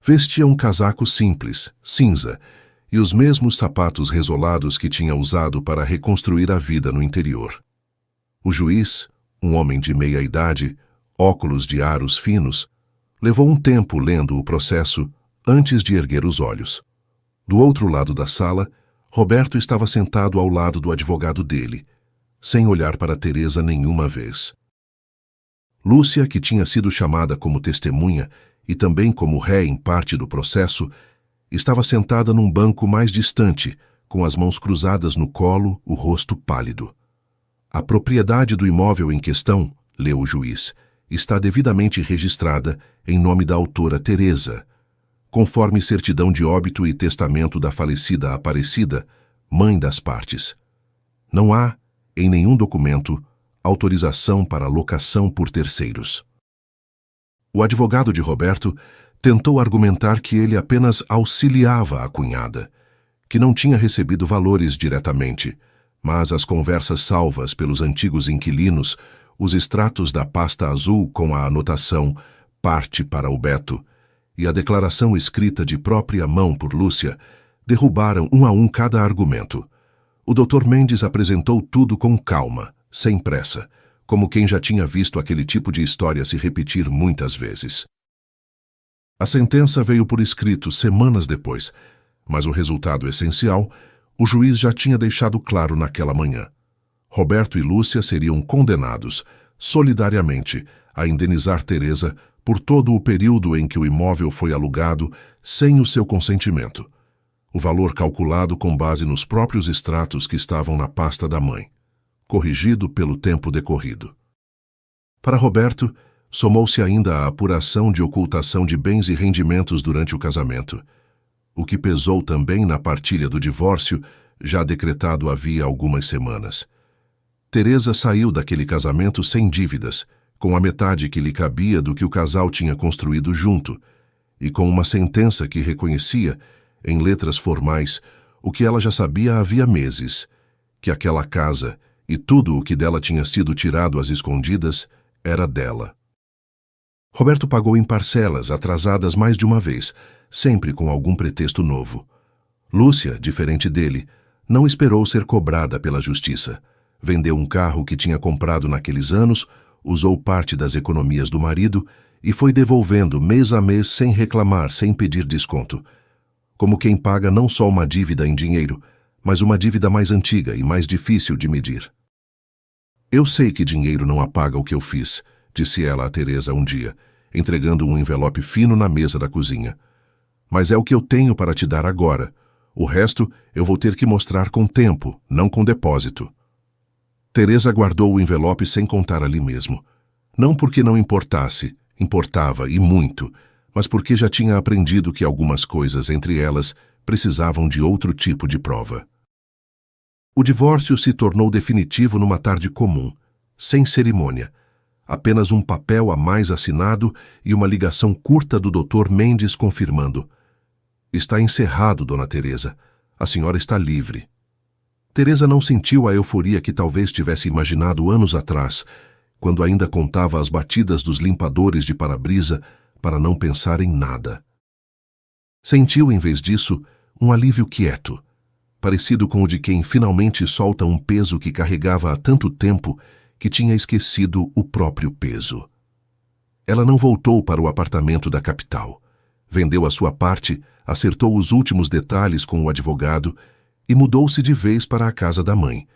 Vestia um casaco simples, cinza, e os mesmos sapatos resolados que tinha usado para reconstruir a vida no interior. O juiz, um homem de meia idade, óculos de aros finos, levou um tempo lendo o processo antes de erguer os olhos. Do outro lado da sala, Roberto estava sentado ao lado do advogado dele, sem olhar para Teresa nenhuma vez. Lúcia, que tinha sido chamada como testemunha e também como ré em parte do processo, estava sentada num banco mais distante, com as mãos cruzadas no colo, o rosto pálido. "A propriedade do imóvel em questão", leu o juiz, "está devidamente registrada em nome da autora Teresa, conforme certidão de óbito e testamento da falecida Aparecida, mãe das partes. Não há, em nenhum documento, autorização para locação por terceiros. O advogado de Roberto tentou argumentar que ele apenas auxiliava a cunhada, que não tinha recebido valores diretamente, mas as conversas salvas pelos antigos inquilinos, os extratos da pasta azul com a anotação "parte para o Beto" e a declaração escrita de própria mão por Lúcia, derrubaram um a um cada argumento. O Dr. Mendes apresentou tudo com calma, sem pressa, como quem já tinha visto aquele tipo de história se repetir muitas vezes. A sentença veio por escrito semanas depois, mas o resultado essencial o juiz já tinha deixado claro naquela manhã. Roberto e Lúcia seriam condenados, solidariamente, a indenizar Teresa por todo o período em que o imóvel foi alugado sem o seu consentimento. O valor calculado com base nos próprios extratos que estavam na pasta da mãe, corrigido pelo tempo decorrido. Para Roberto, somou-se ainda a apuração de ocultação de bens e rendimentos durante o casamento, o que pesou também na partilha do divórcio, já decretado havia algumas semanas. Teresa saiu daquele casamento sem dívidas, com a metade que lhe cabia do que o casal tinha construído junto, e com uma sentença que reconhecia, em letras formais, o que ela já sabia havia meses, que aquela casa e tudo o que dela tinha sido tirado às escondidas era dela. Roberto pagou em parcelas, atrasadas mais de uma vez, sempre com algum pretexto novo. Lúcia, diferente dele, não esperou ser cobrada pela justiça. Vendeu um carro que tinha comprado naqueles anos, usou parte das economias do marido e foi devolvendo mês a mês sem reclamar, sem pedir desconto. Como quem paga não só uma dívida em dinheiro, mas uma dívida mais antiga e mais difícil de medir. Eu sei que dinheiro não apaga o que eu fiz, disse ela a Teresa um dia, entregando um envelope fino na mesa da cozinha. Mas é o que eu tenho para te dar agora. O resto eu vou ter que mostrar com tempo, não com depósito. Teresa guardou o envelope sem contar ali mesmo. Não porque não importasse, importava e muito, mas porque já tinha aprendido que algumas coisas, entre elas, precisavam de outro tipo de prova. O divórcio se tornou definitivo numa tarde comum, sem cerimônia. Apenas um papel a mais assinado e uma ligação curta do Dr. Mendes confirmando: "Está encerrado, Dona Teresa. A senhora está livre." Teresa não sentiu a euforia que talvez tivesse imaginado anos atrás, quando ainda contava as batidas dos limpadores de para-brisa para não pensar em nada. Sentiu, em vez disso, um alívio quieto, parecido com o de quem finalmente solta um peso que carregava há tanto tempo que tinha esquecido o próprio peso. Ela não voltou para o apartamento da capital. Vendeu a sua parte, acertou os últimos detalhes com o advogado e mudou-se de vez para a casa da mãe,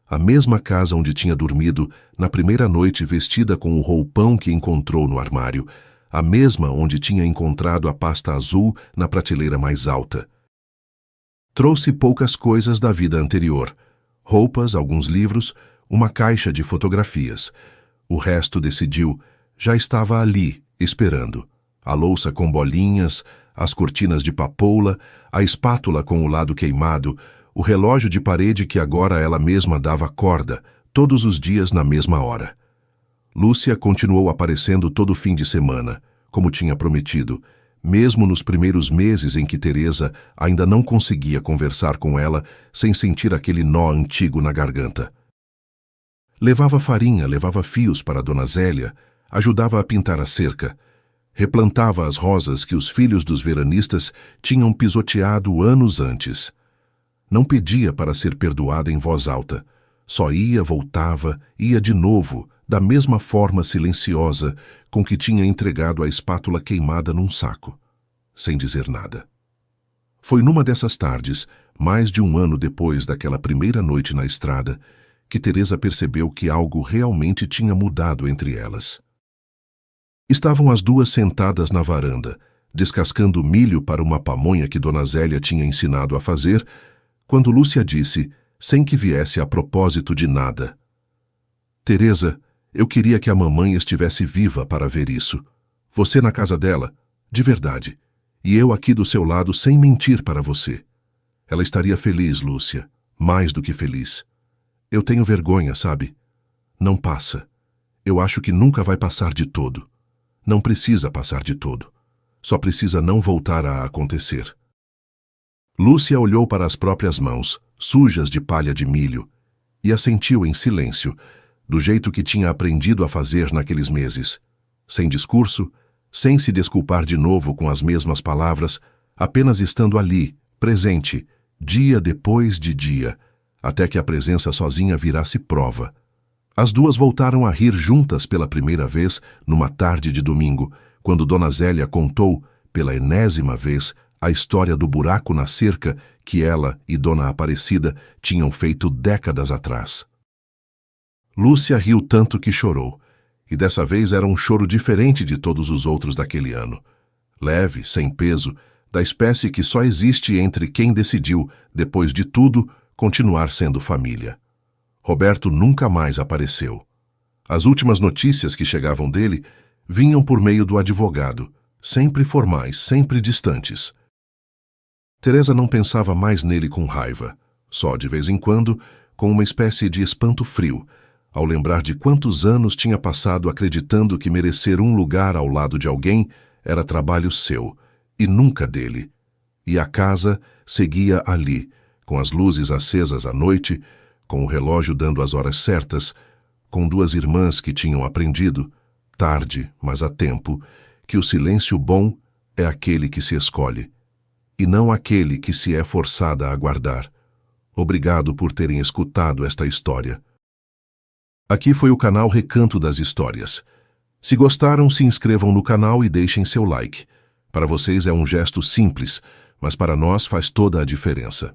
a mesma casa onde tinha dormido na primeira noite vestida com o roupão que encontrou no armário, a mesma onde tinha encontrado a pasta azul na prateleira mais alta. Trouxe poucas coisas da vida anterior: roupas, alguns livros, uma caixa de fotografias. O resto, decidiu, já estava ali, esperando. A louça com bolinhas, as cortinas de papoula, a espátula com o lado queimado, o relógio de parede que agora ela mesma dava corda, todos os dias na mesma hora. Lúcia continuou aparecendo todo fim de semana, como tinha prometido, mesmo nos primeiros meses em que Teresa ainda não conseguia conversar com ela sem sentir aquele nó antigo na garganta. Levava farinha, levava fios para Dona Zélia, ajudava a pintar a cerca, replantava as rosas que os filhos dos veranistas tinham pisoteado anos antes. Não pedia para ser perdoada em voz alta, só ia, voltava, ia de novo, da mesma forma silenciosa com que tinha entregado a espátula queimada num saco, sem dizer nada. Foi numa dessas tardes, mais de um ano depois daquela primeira noite na estrada, que Teresa percebeu que algo realmente tinha mudado entre elas. Estavam as duas sentadas na varanda, descascando milho para uma pamonha que Dona Zélia tinha ensinado a fazer, quando Lúcia disse, sem que viesse a propósito de nada: "Teresa, eu queria que a mamãe estivesse viva para ver isso. Você na casa dela, de verdade, e eu aqui do seu lado sem mentir para você. Ela estaria feliz, Lúcia, mais do que feliz. Eu tenho vergonha, sabe? Não passa. Eu acho que nunca vai passar de todo. Não precisa passar de todo. Só precisa não voltar a acontecer. Lúcia olhou para as próprias mãos, sujas de palha de milho, e assentiu em silêncio, do jeito que tinha aprendido a fazer naqueles meses. Sem discurso, sem se desculpar de novo com as mesmas palavras, apenas estando ali, presente, dia depois de dia, até que a presença sozinha virasse prova. As duas voltaram a rir juntas pela primeira vez numa tarde de domingo, quando Dona Zélia contou, pela enésima vez, a história do buraco na cerca que ela e Dona Aparecida tinham feito décadas atrás. Lúcia riu tanto que chorou, e dessa vez era um choro diferente de todos os outros daquele ano. Leve, sem peso, da espécie que só existe entre quem decidiu, depois de tudo, continuar sendo família. Roberto nunca mais apareceu. As últimas notícias que chegavam dele vinham por meio do advogado, sempre formais, sempre distantes. Teresa não pensava mais nele com raiva, só de vez em quando, com uma espécie de espanto frio, ao lembrar de quantos anos tinha passado acreditando que merecer um lugar ao lado de alguém era trabalho seu, e nunca dele. E a casa seguia ali, com as luzes acesas à noite, com o relógio dando as horas certas, com duas irmãs que tinham aprendido, tarde, mas a tempo, que o silêncio bom é aquele que se escolhe, e não aquele que se é forçada a guardar. Obrigado por terem escutado esta história. Aqui foi o canal Recanto das Histórias. Se gostaram, se inscrevam no canal e deixem seu like. Para vocês é um gesto simples, mas para nós faz toda a diferença.